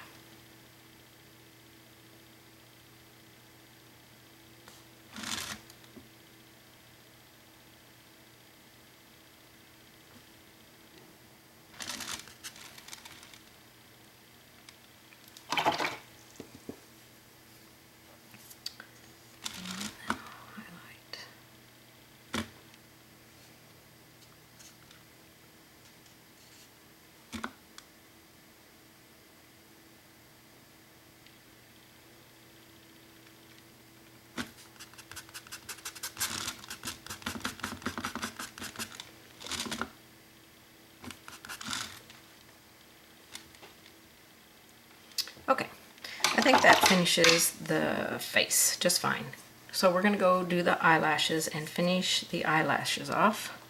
Okay, I think that finishes the face just fine. So we're gonna go do the eyelashes and finish the eyelashes off.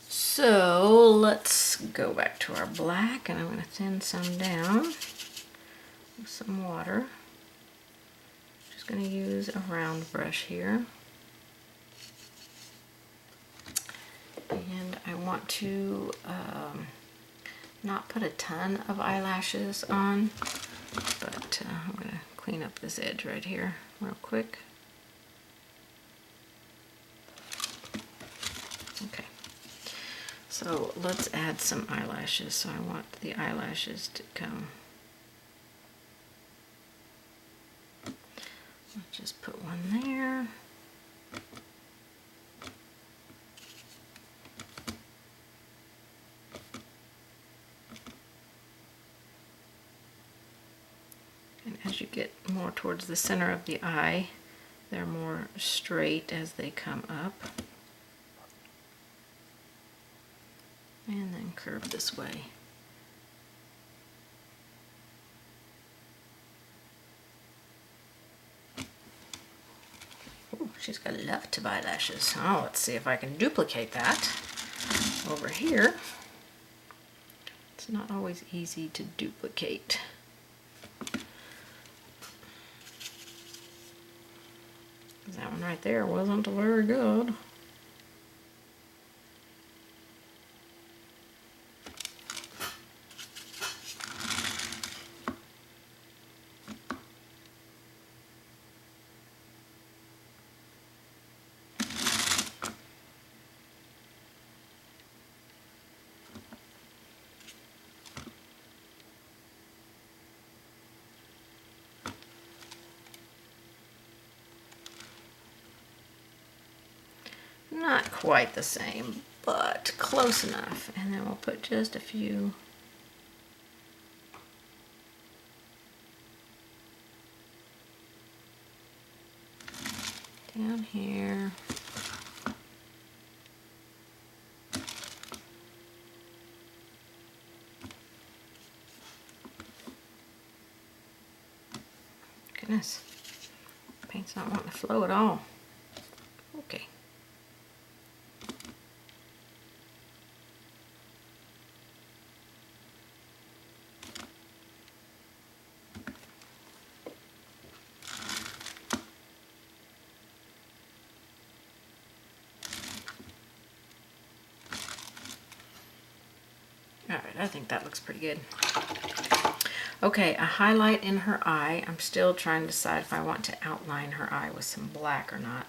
So let's go back to our black, and I'm gonna thin some down with some water. Just gonna use a round brush here. And I want to not put a ton of eyelashes on, but I'm going to clean up this edge right here real quick. Okay, so let's add some eyelashes. So I want the eyelashes to come. I'll just put one there. And as you get more towards the center of the eye, they're more straight as they come up. And then curve this way. Ooh, she's got lots of eyelashes. Oh, let's see if I can duplicate that over here. It's not always easy to duplicate. That one right there wasn't very good. Not quite the same, but close enough. And then we'll put just a few down here. Goodness, paint's not wanting to flow at all. Okay. I think that looks pretty good. Okay, a highlight in her eye. I'm still trying to decide if I want to outline her eye with some black or not.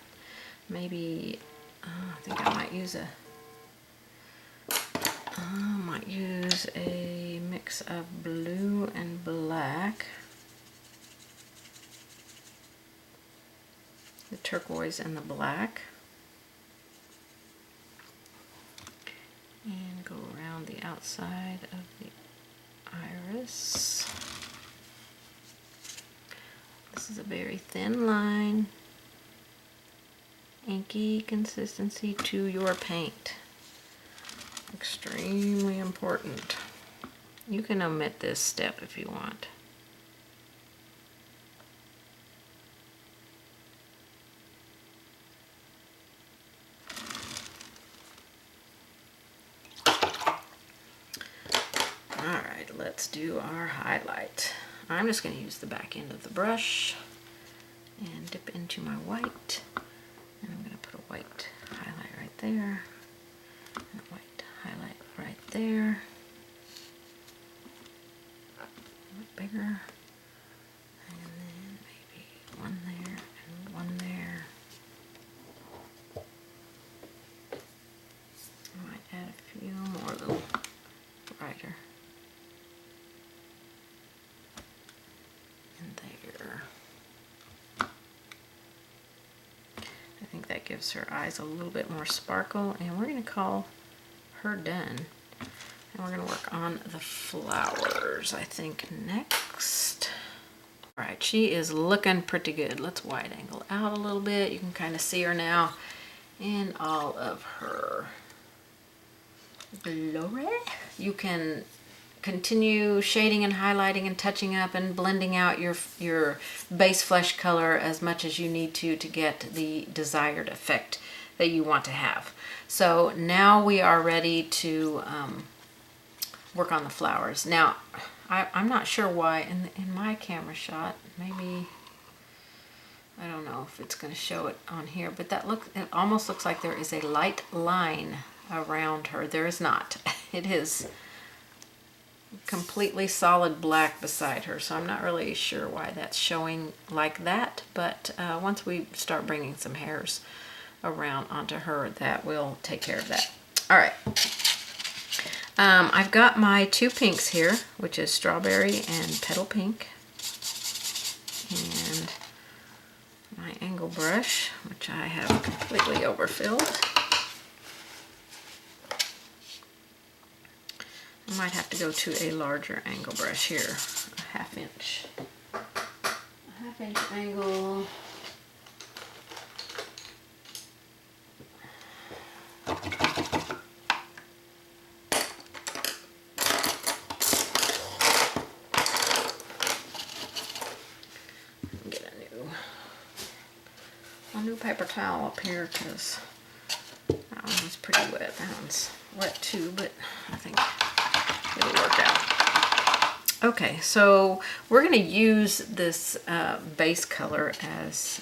Maybe, I think I might use a mix of blue and black. The turquoise and the black. And go around the outside of the iris. This is a very thin line. Inky consistency to your paint. Extremely important. You can omit this step if you want. Alright, let's do our highlight. I'm just going to use the back end of the brush and dip into my white. And I'm going to put a white highlight right there. And a white highlight right there. A little bigger. And then maybe one there and one there. I might add a few more little brighter. And there. I think that gives her eyes a little bit more sparkle, and we're going to call her done. And we're going to work on the flowers, I think, next. All right, she is looking pretty good. Let's wide angle out a little bit. You can kind of see her now in all of her glory. You can continue shading and highlighting and touching up and blending out your base flesh color as much as you need to get the desired effect that you want to have. So now we are ready to work on the flowers. Now I'm not sure why in my camera shot, maybe, I don't know if it's going to show it on here, but it almost looks like there is a light line around her. There is not. It is completely solid black beside her, so I'm not really sure why that's showing like that, but once we start bringing some hairs around onto her, that will take care of that. All right, I've got my two pinks here, which is strawberry and petal pink, and my angle brush, which I have completely overfilled. I might have to go to a larger angle brush here, a half inch angle. Get a new paper towel up here because that one was pretty wet. That one's wet too, but I think it'll work out. Okay, so we're going to use this base color as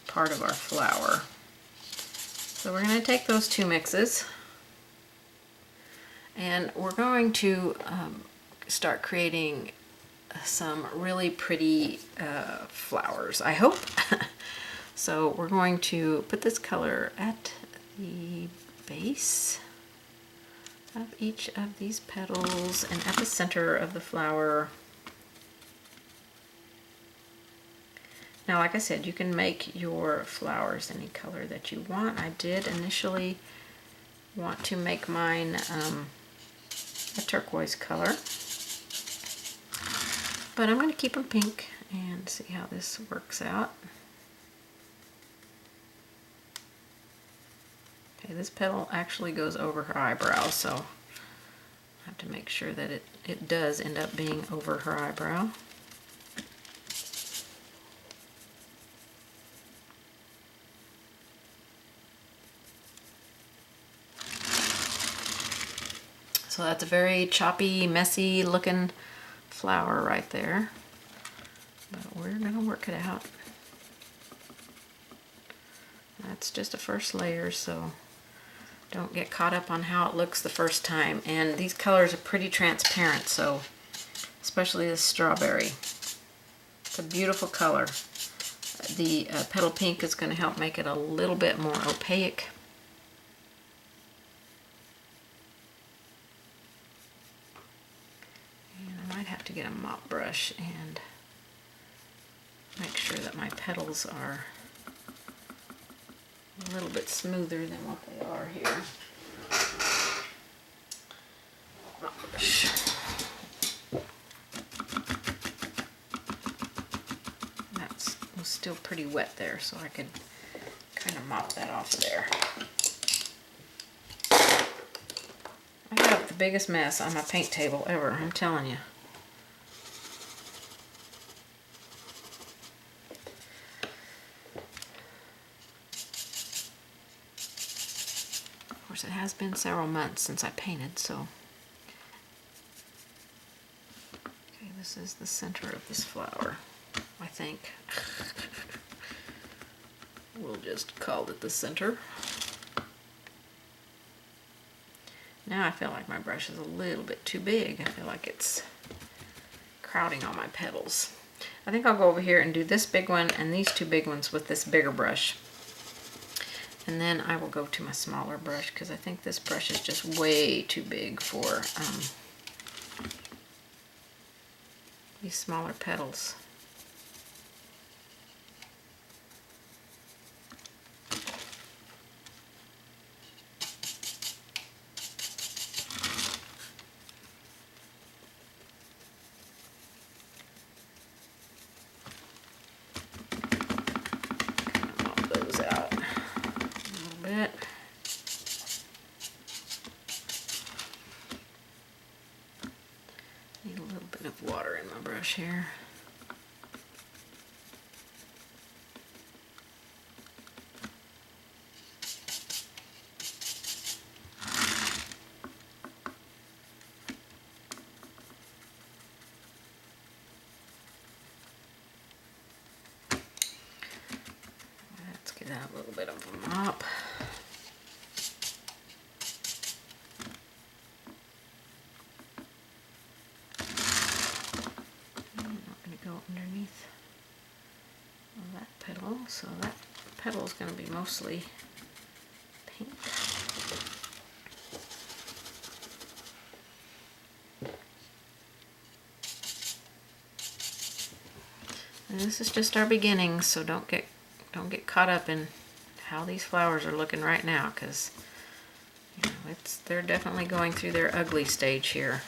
part of our flower. So we're going to take those two mixes and we're going to start creating some really pretty flowers, I hope. So we're going to put this color at the base of each of these petals and at the center of the flower. Now, like I said, you can make your flowers any color that you want. I did initially want to make mine a turquoise color, but I'm going to keep them pink and see how this works out. Okay, this petal actually goes over her eyebrow, so I have to make sure that it does end up being over her eyebrow. So that's a very choppy, messy looking flower right there, but we're going to work it out. That's just a first layer, so Don't get caught up on how it looks the first time. And these colors are pretty transparent, so especially this strawberry. It's a beautiful color. The petal pink is going to help make it a little bit more opaque. And I might have to get a mop brush and make sure that my petals are a little bit smoother than what they are here. Mop brush. That was still pretty wet there, so I could kind of mop that off there. I got the biggest mess on my paint table ever, I'm telling you. Of course, it has been several months since I painted, so. Okay, this is the center of this flower, I think. We'll just call it the center. Now I feel like my brush is a little bit too big. I feel like it's crowding on my petals. I think I'll go over here and do this big one and these two big ones with this bigger brush. And then I will go to my smaller brush because I think this brush is just way too big for these smaller petals. Need a little bit of water in my brush here. Let's get out a little bit of a mop. Go underneath that petal, so that petal is going to be mostly pink. And this is just our beginning, so don't get caught up in how these flowers are looking right now, because you know, they're definitely going through their ugly stage here.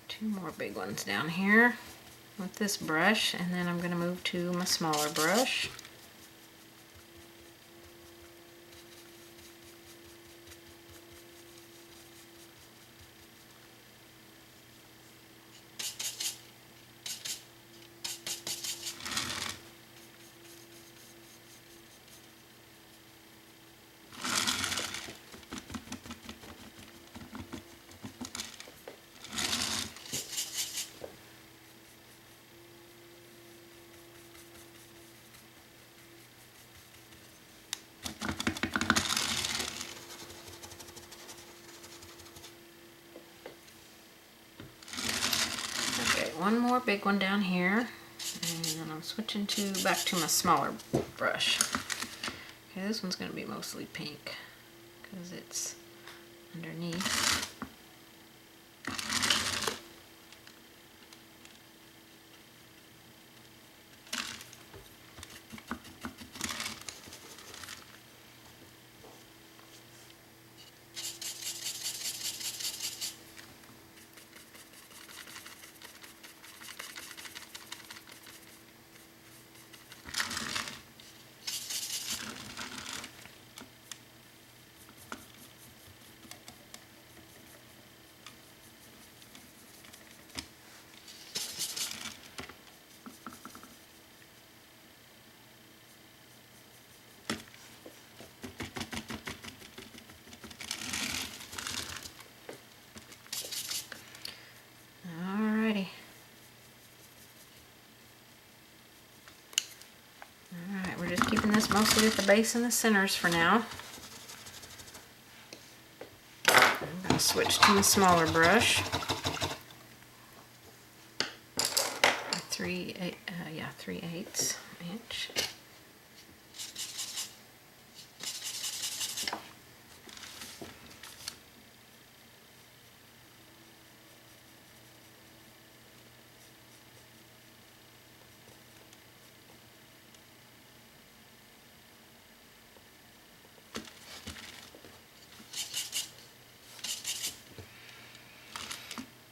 Two more big ones down here with this brush, and then I'm going to move to my smaller brush. One more big one down here, and then I'm switching back to my smaller brush. Okay, this one's going to be mostly pink because it's underneath. mostly at the base and the centers for now. I'm going to switch to my smaller brush. 3/8 inch.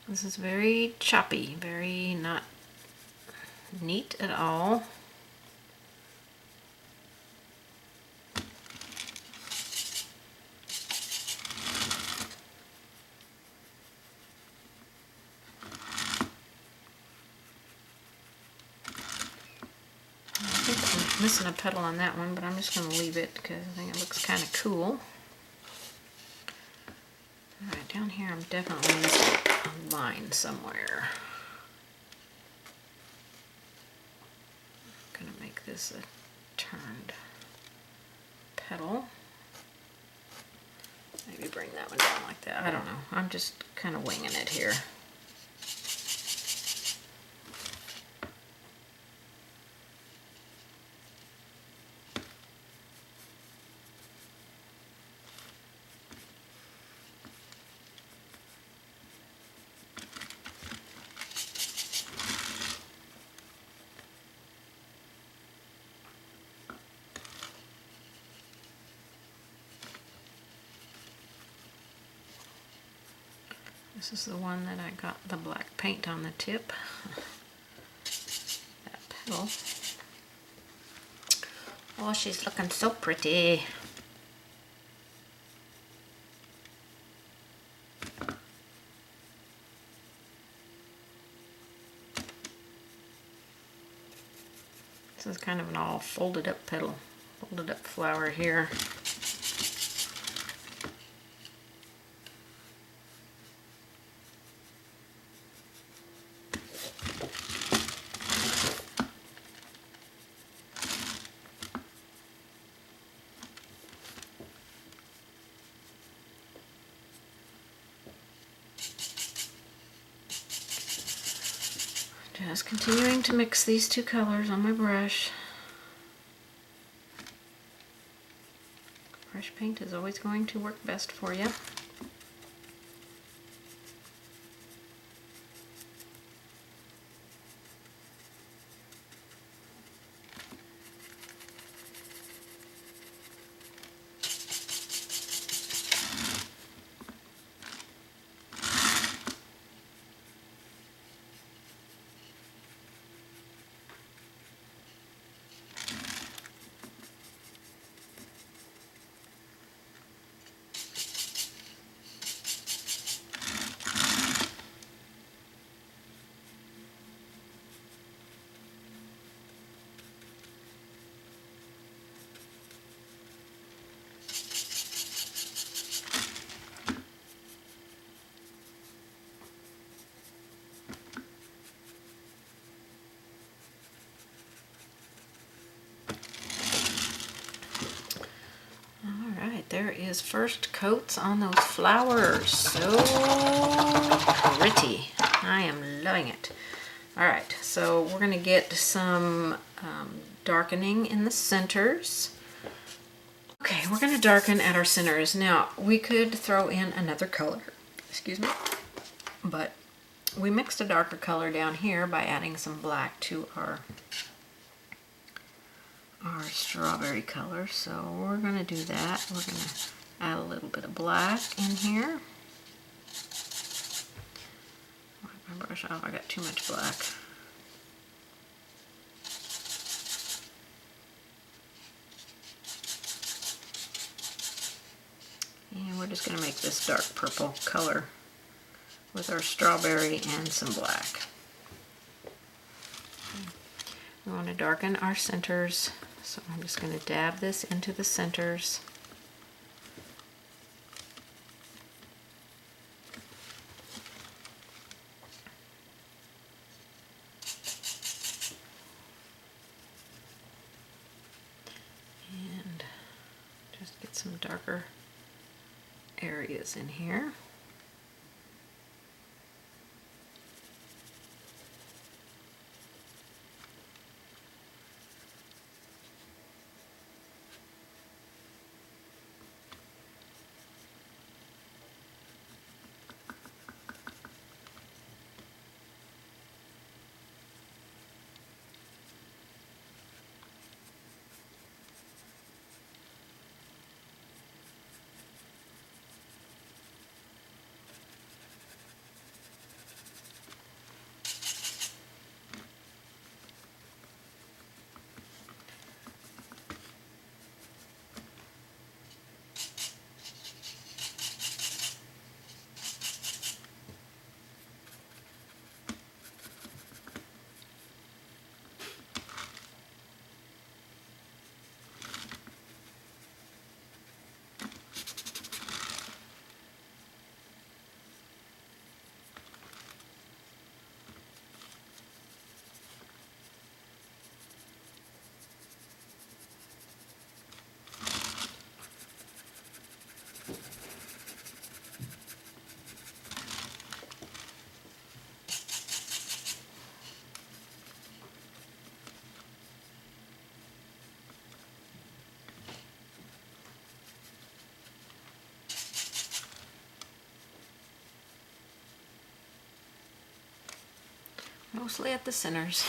This is very choppy, very not neat at all. I think I'm missing a petal on that one, but I'm just going to leave it because I think it looks kind of cool. Alright, down here I'm definitely missing a line somewhere. I'm going to make this a turned petal. Maybe bring that one down like that. I don't know. I'm just kind of winging it here. This is the one that I got the black paint on the tip. That petal. Oh, she's looking so pretty. This is kind of an all folded up petal, folded up flower here. Just continuing to mix these two colors on my brush. Brush paint is always going to work best for you. There is first coats on those flowers. So pretty. I am loving it. Alright, so we're going to get some darkening in the centers. Okay, we're going to darken at our centers. Now, we could throw in another color, excuse me, but we mixed a darker color down here by adding some black to our strawberry color, so we're going to do that. We're going to add a little bit of black in here. Wipe my brush off, I got too much black. And we're just going to make this dark purple color with our strawberry and some black. We want to darken our centers. So I'm just going to dab this into the centers. some darker areas in here. Mostly at the centers.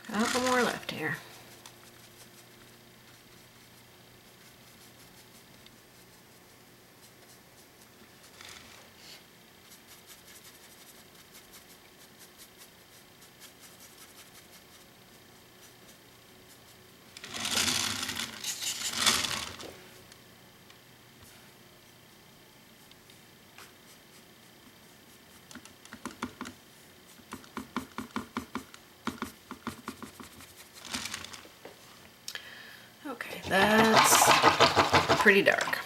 A couple more left here. Okay, that's pretty dark.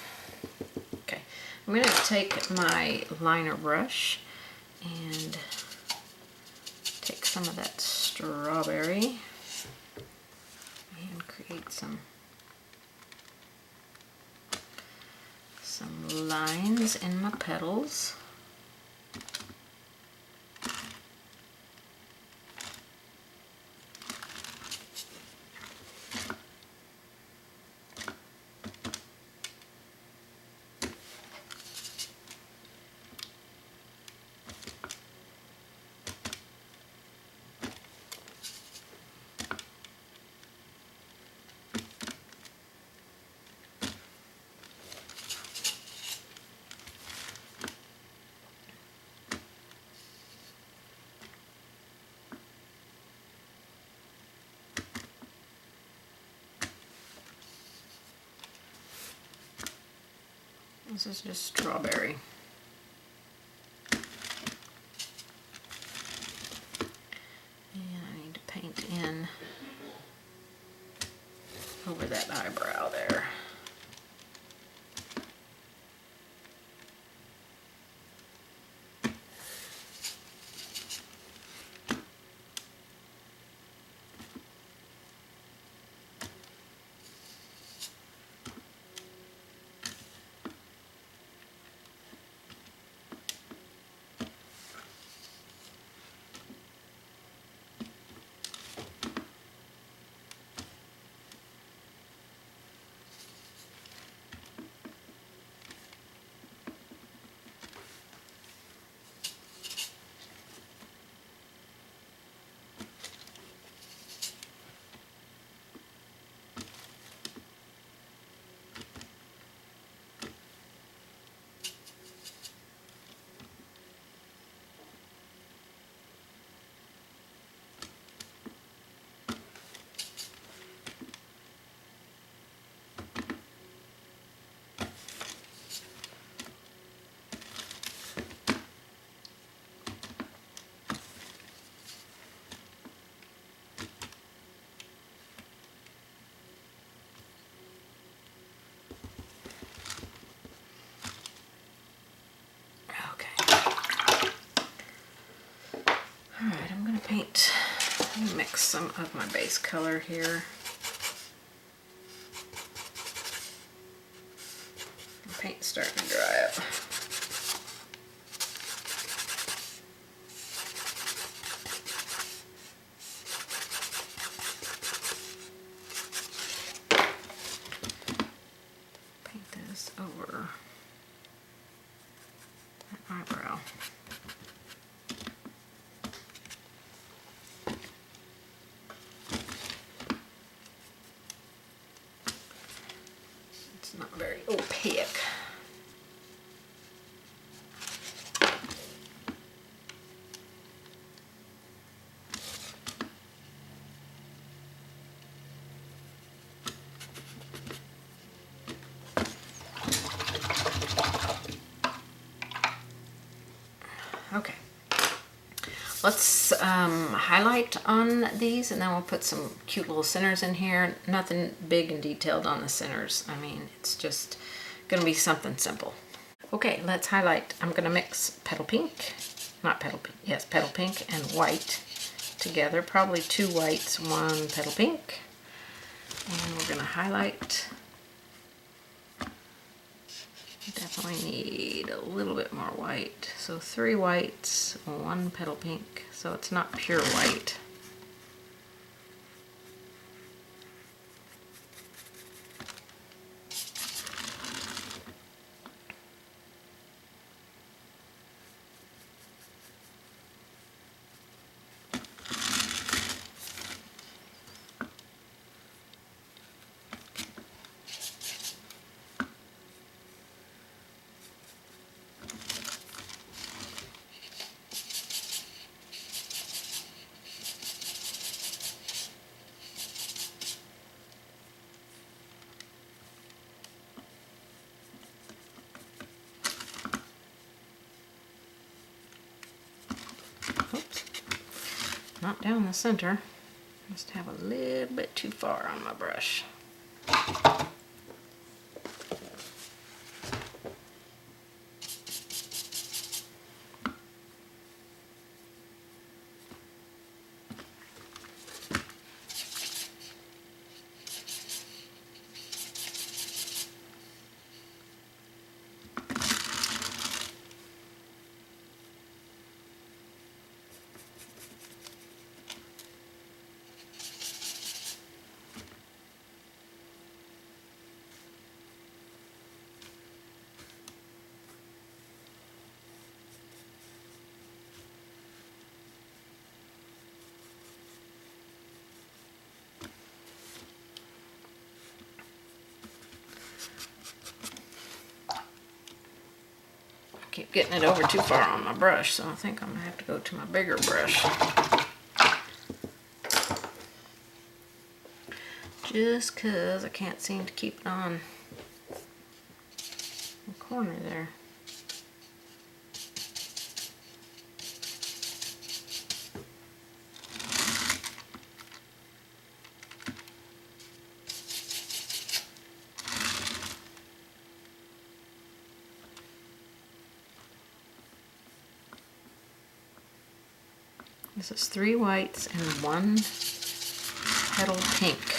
Okay, I'm going to take my liner brush and take some of that strawberry and create some lines in my petals. This is just strawberry. And I need to paint in over that eyebrow there. Alright, I'm going to paint, mix some of my base color here. The paint's starting to dry up. Paint this over that eyebrow. It's not very opaque. Okay, let's highlight on these, and then we'll put some cute little centers in here. Nothing big and detailed on the centers. I mean, it's just gonna be something simple. Okay, let's highlight. I'm gonna mix petal pink, not petal pink, yes, petal pink and white together. Probably 2 whites, 1 petal pink. And we're gonna highlight. Definitely need a little bit more white. So 3 whites, 1 petal pink. So it's not pure white. Oops. Not down the center. Just have a little bit too far on my brush. Keep getting it over too far on my brush, so I think I'm gonna have to go to my bigger brush. Just cause I can't seem to keep it on the corner there. This is 3 whites and 1 petal pink.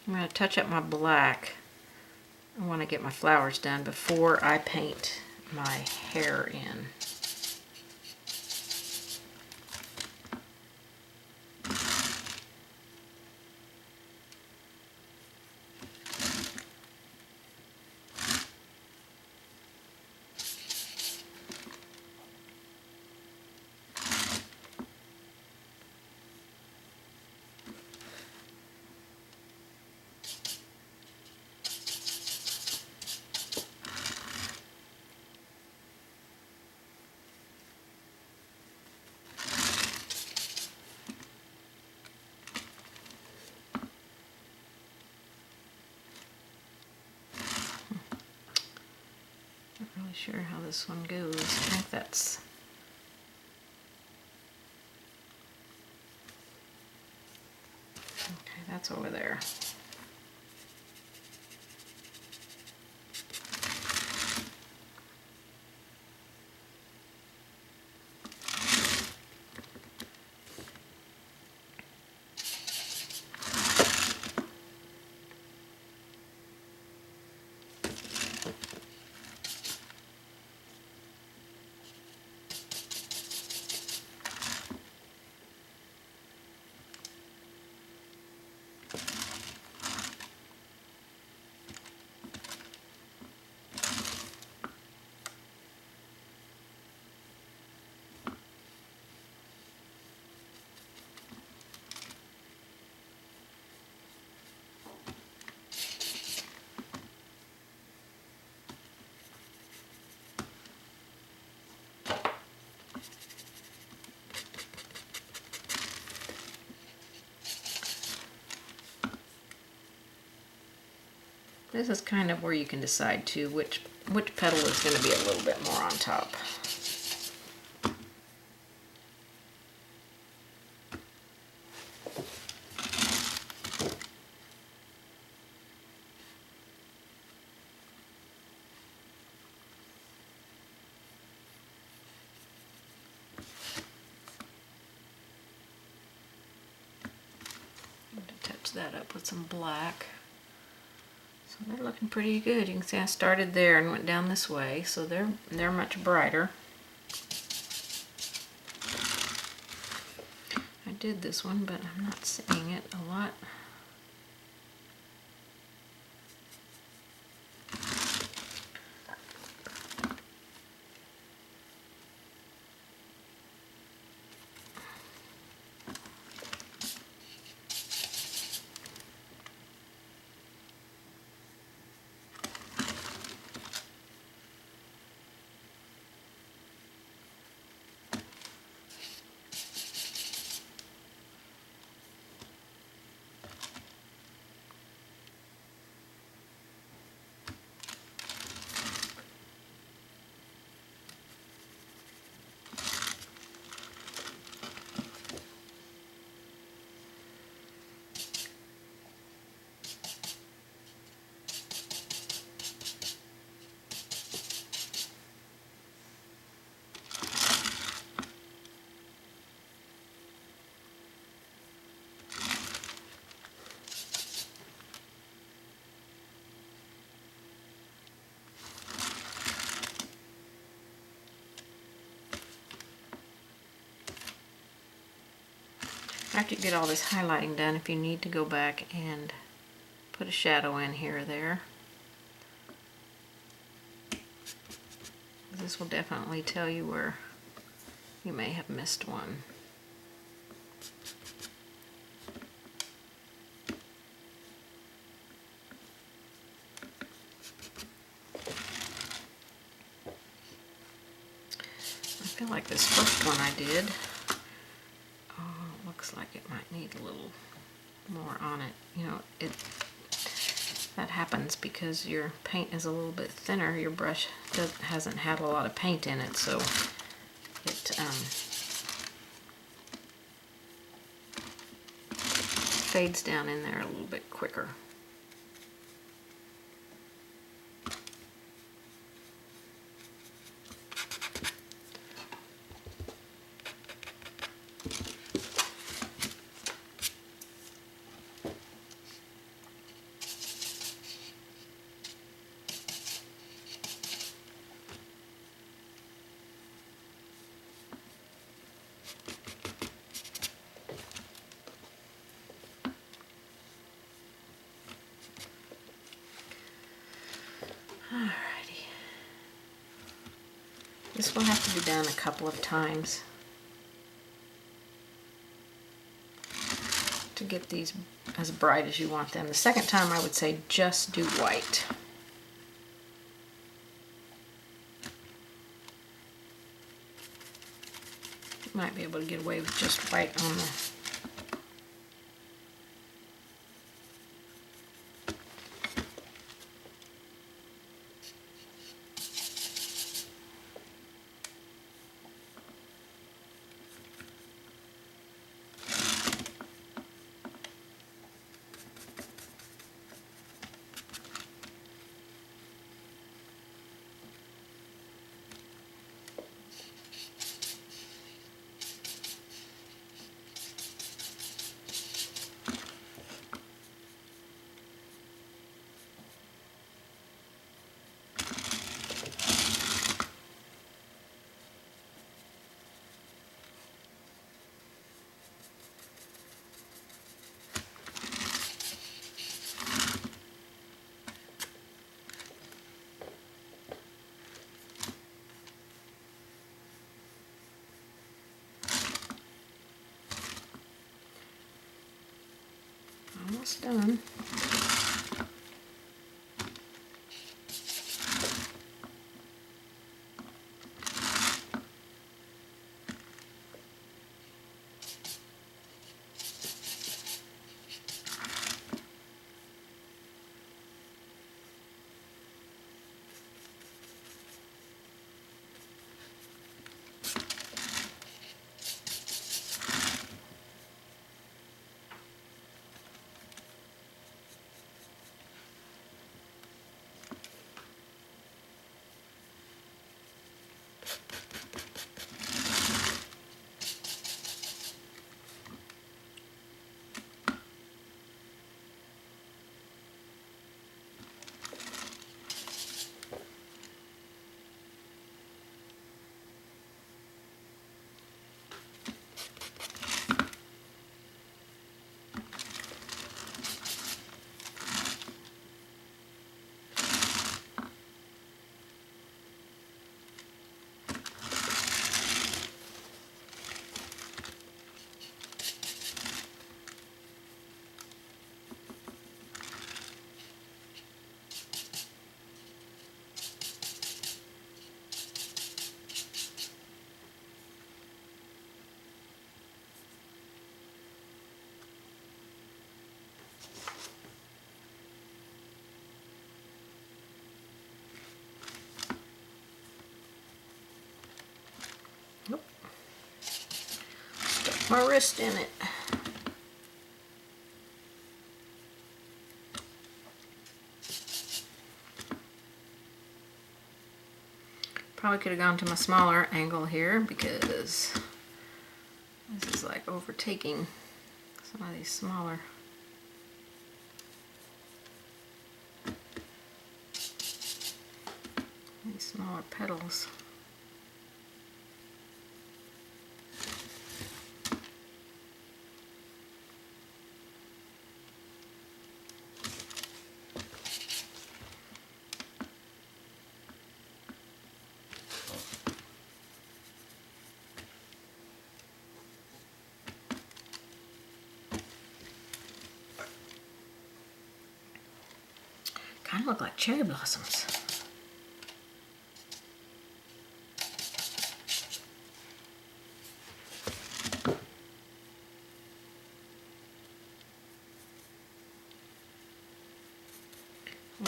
I'm going to touch up my black. I want to get my flowers done before I paint my hair in. really sure how this one goes. I think that's... Okay, that's over there. This is kind of where you can decide too which petal is going to be a little bit more on top. I'm going to touch that up with some black. So they're looking pretty good. You can see I started there and went down this way, so they're much brighter. I did this one, but I'm not seeing it a lot. After you get all this highlighting done, if you need to go back and put a shadow in here or there, this will definitely tell you where you may have missed one. I feel like this first one I did, looks like it might need a little more on it. You know, that happens because your paint is a little bit thinner. Your brush hasn't had a lot of paint in it, so it fades down in there a little bit quicker. Alrighty. This will have to be done a couple of times to get these as bright as you want them. The second time I would say just do white. You might be able to get away with just white on the almost done. Nope. Stuck my wrist in it. Probably could have gone to my smaller angle here because this is like overtaking some of these smaller petals. Kind of look like cherry blossoms.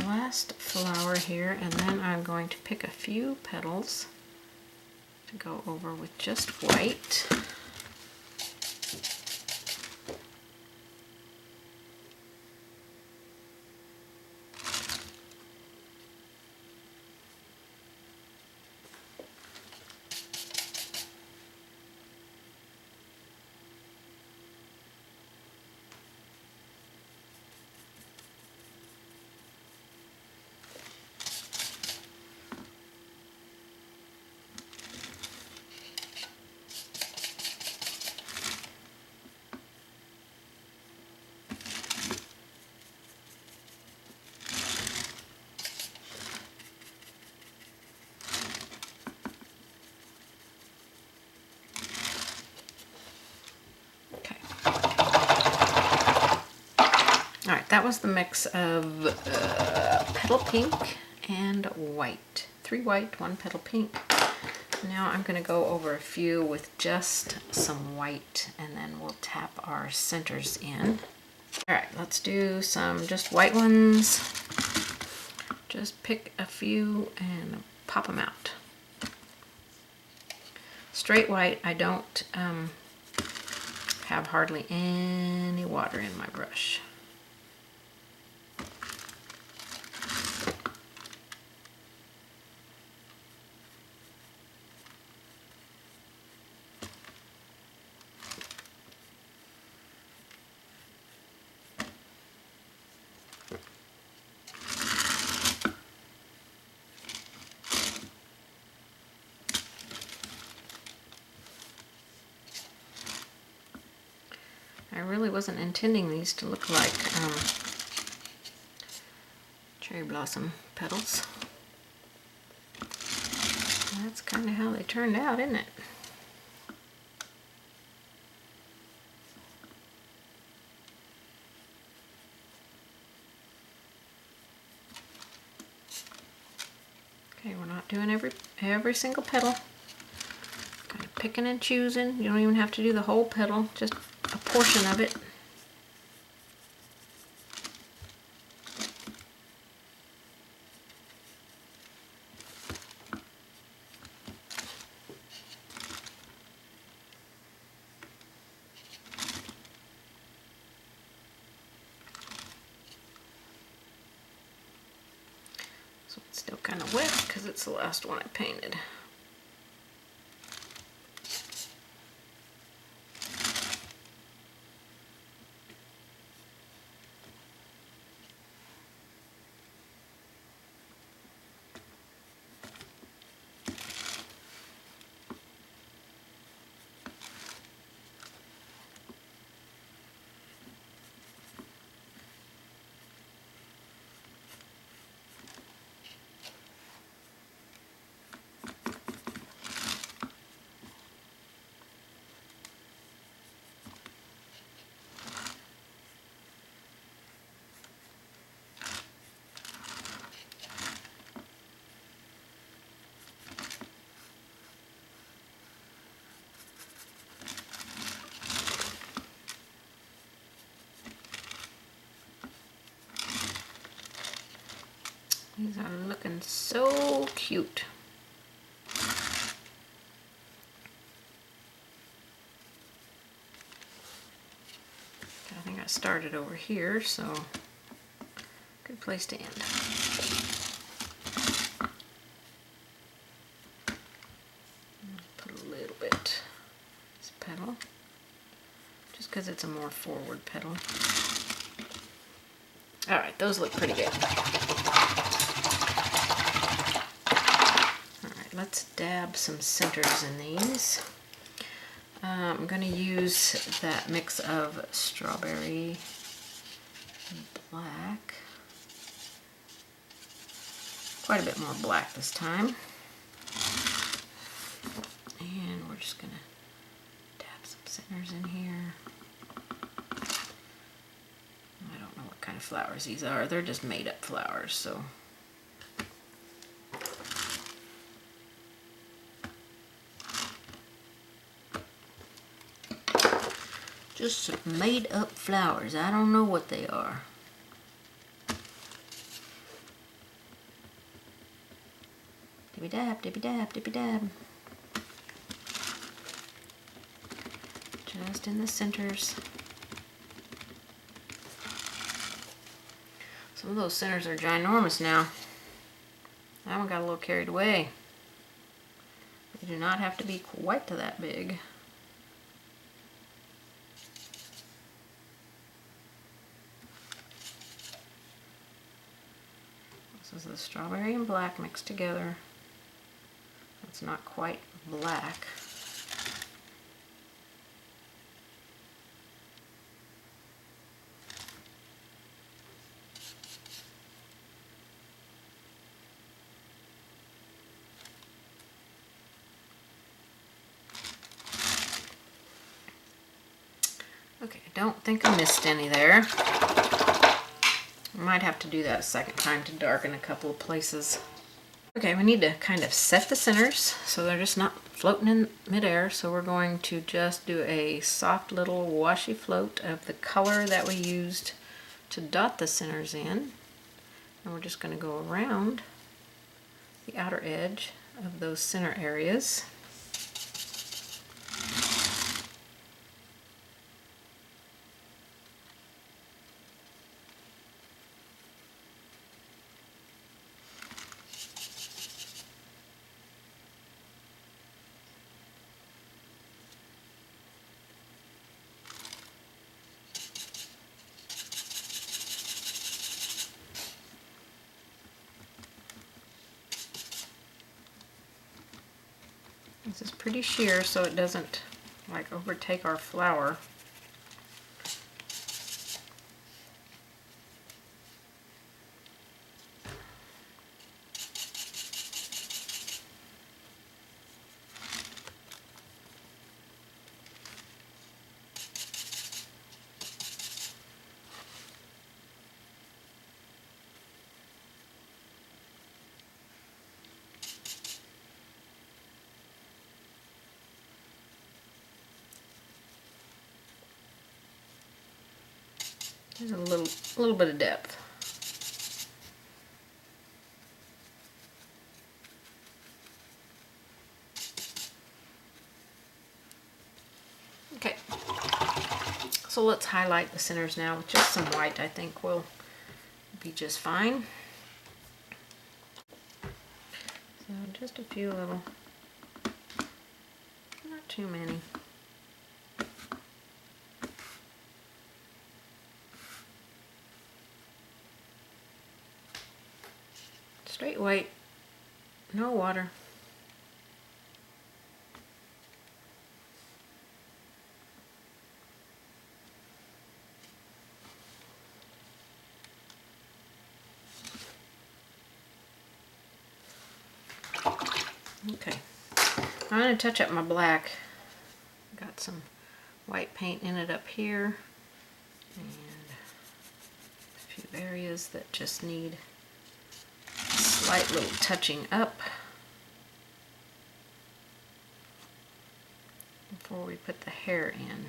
Last flower here, and then I'm going to pick a few petals to go over with just white. Alright, that was the mix of petal pink and white. 3 white, 1 petal pink. Now I'm going to go over a few with just some white, and then we'll tap our centers in. Alright, let's do some just white ones. Just pick a few and pop them out. Straight white, I don't have hardly any water in my brush. I really wasn't intending these to look like cherry blossom petals. That's kind of how they turned out, isn't it? Okay, we're not doing every single petal. Kind of picking and choosing. You don't even have to do the whole petal, just a portion of it. So it's still kind of wet because it's the last one I painted. These are looking so cute. I think I started over here, so good place to end. Put a little bit this petal, just because it's a more forward petal. All right, those look pretty good. All right, let's dab some centers in these. I'm going to use that mix of strawberry and black. Quite a bit more black this time. And we're just going to dab some centers in here. I don't know what kind of flowers these are. They're just made up flowers, so. Just some made up flowers. I don't know what they are. Dibby dab, dibby dab, dibby dab. Just in the centers. Some of those centers are ginormous now. That one got a little carried away. They do not have to be quite to that big. This is the strawberry and black mixed together. It's not quite black. Okay, I don't think I missed any there. I might have to do that a second time to darken a couple of places. Okay, we need to kind of set the centers so they're just not floating in midair. So we're going to just do a soft little washy float of the color that we used to dot the centers in. And we're just going to go around the outer edge of those center areas. This is pretty sheer so it doesn't like overtake our flower. There's a little bit of depth. Okay, so let's highlight the centers now with just some white. I think will be just fine. So just a few little, not too many. Straight white, no water. Okay, I'm going to touch up my black. Got some white paint in it up here, and a few areas that just need a slight little touching up before we put the hair in.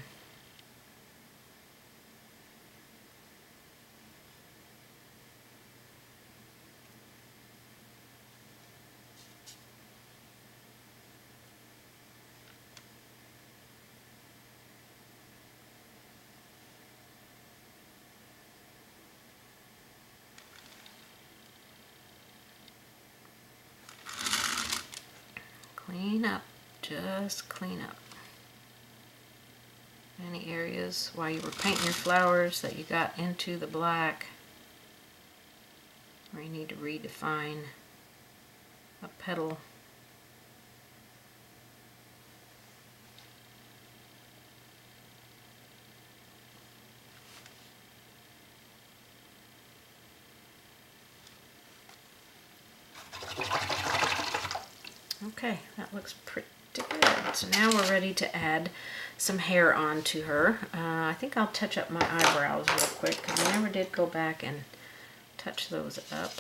Clean up, just clean up. Any areas while you were painting your flowers that you got into the black, where you need to redefine a petal. Okay, that looks pretty good. So now we're ready to add some hair onto her. I think I'll touch up my eyebrows real quick because I never did go back and touch those up.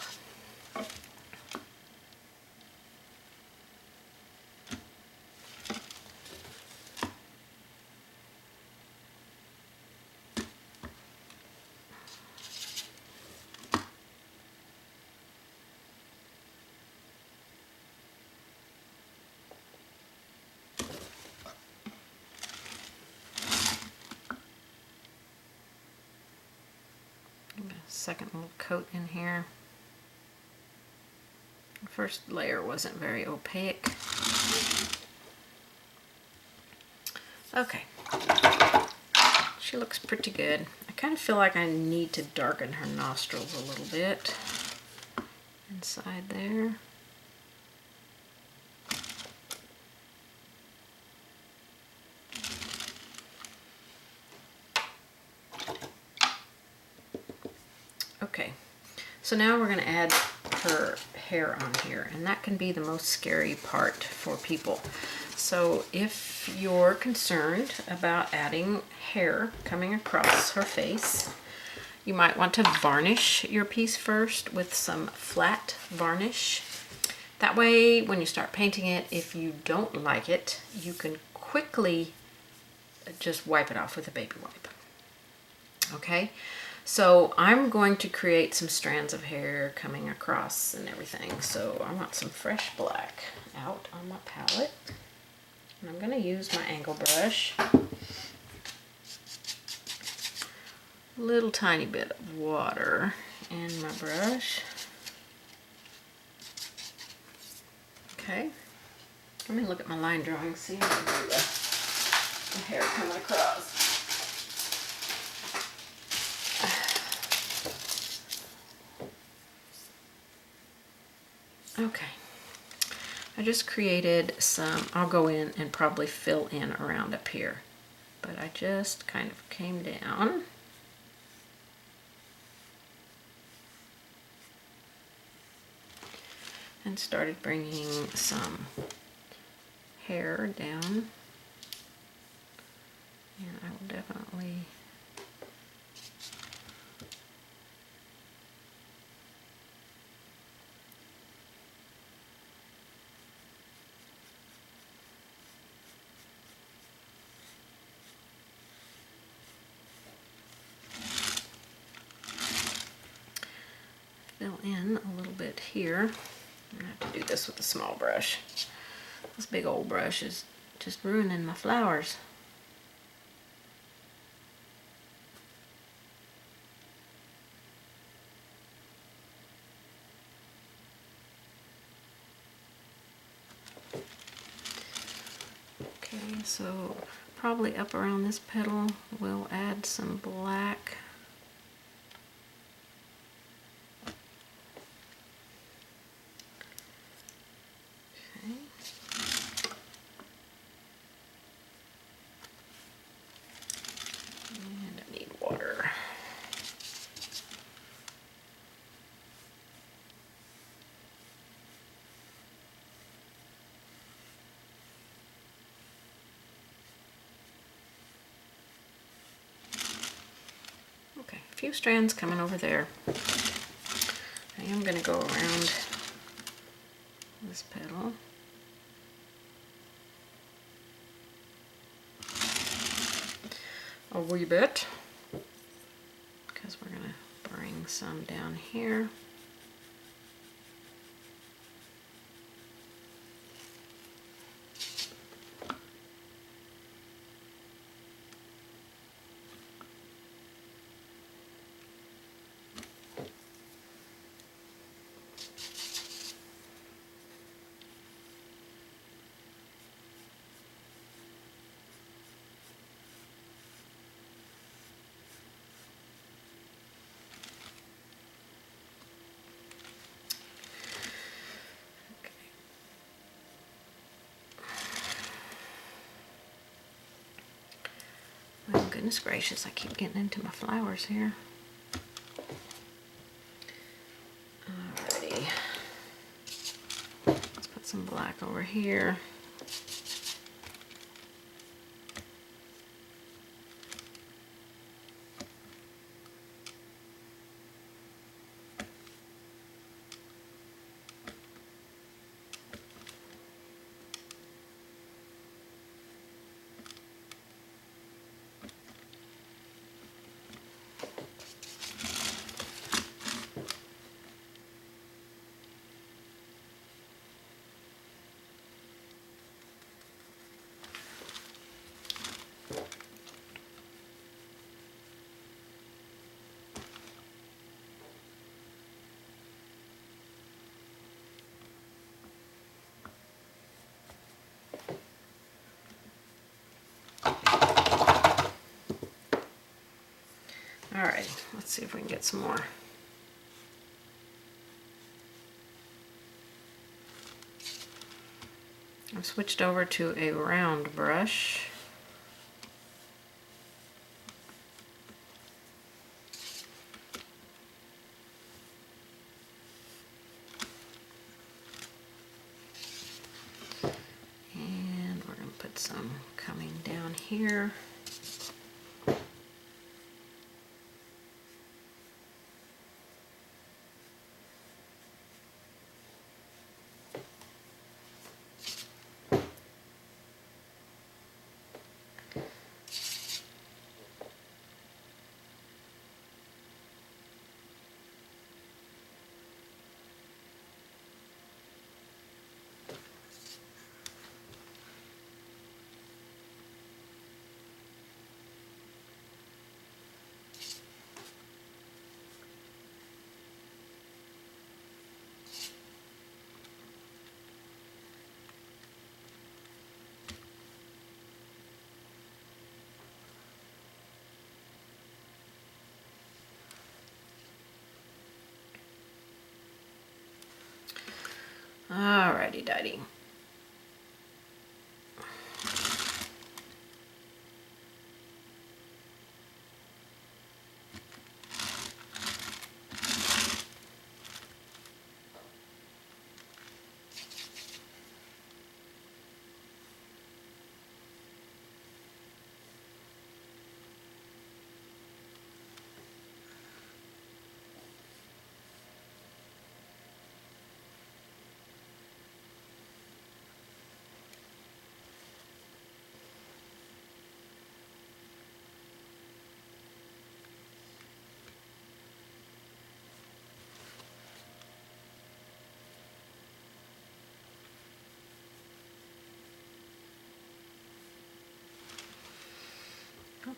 Second little coat in here. The first layer wasn't very opaque. Okay, she looks pretty good. I kind of feel like I need to darken her nostrils a little bit inside there. Okay, so now we're going to add her hair on here, and that can be the most scary part for people. So if you're concerned about adding hair coming across her face, you might want to varnish your piece first with some flat varnish. That way, when you start painting it, if you don't like it, you can quickly just wipe it off with a baby wipe. Okay? So I'm going to create some strands of hair coming across and everything. So I want some fresh black out on my palette. And I'm going to use my angle brush. A little tiny bit of water in my brush. Okay. Let me look at my line drawing, see how I do the hair coming across. Okay, I just created some, I'll go in and probably fill in around up here, but I just kind of came down and started bringing some hair down, and I will definitely fill in a little bit here. I'm gonna have to do this with a small brush. This big old brush is just ruining my flowers. Okay, so probably up around this petal we'll add some black. Okay. And I need water. Okay, a few strands coming over there. I am going to go around this petal. A wee bit, because we're going to bring some down here. Oh, goodness gracious, I keep getting into my flowers here. Alrighty. Let's put some black over here. Alright, let's see if we can get some more. I've switched over to a round brush. And we're going to put some coming down here. Alrighty, dighty.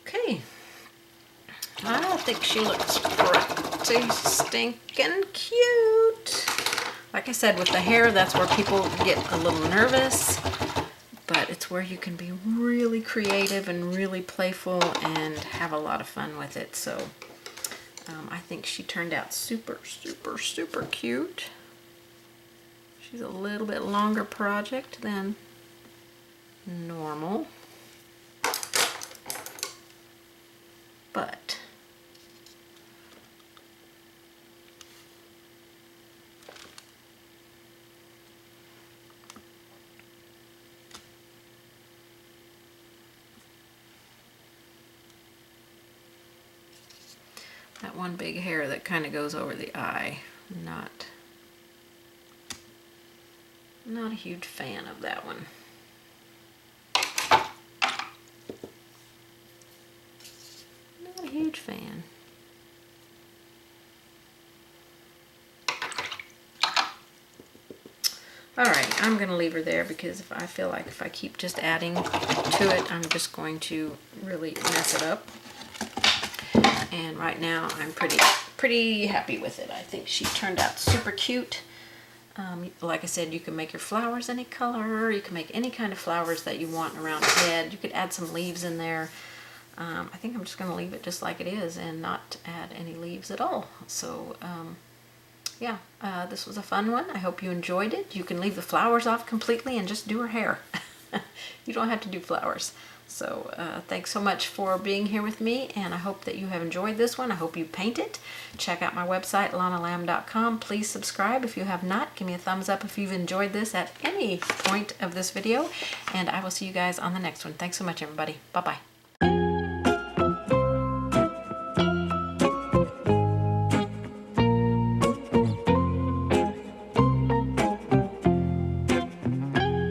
Okay. I think she looks pretty stinking cute. Like I said, with the hair, that's where people get a little nervous, but it's where you can be really creative and really playful and have a lot of fun with it. So I think she turned out super, super, super cute. She's a little bit longer project than normal, but that one big hair that kind of goes over the eye, not a huge fan of that one. Not a huge fan. Alright, I'm going to leave her there because I feel like if I keep just adding to it, I'm just going to really mess it up. And right now I'm pretty happy with it. I think she turned out super cute. Like I said, you can make your flowers any color. You can make any kind of flowers that you want around the head. You could add some leaves in there. I think I'm just going to leave it just like it is and not add any leaves at all. So yeah, this was a fun one. I hope you enjoyed it. You can leave the flowers off completely and just do her hair. You don't have to do flowers. So thanks so much for being here with me, and I hope that you have enjoyed this one. I hope you paint it. Check out my website, lonnalamb.com. Please subscribe if you have not. Give me a thumbs up if you've enjoyed this at any point of this video, and I will see you guys on the next one. Thanks so much, everybody. Bye-bye.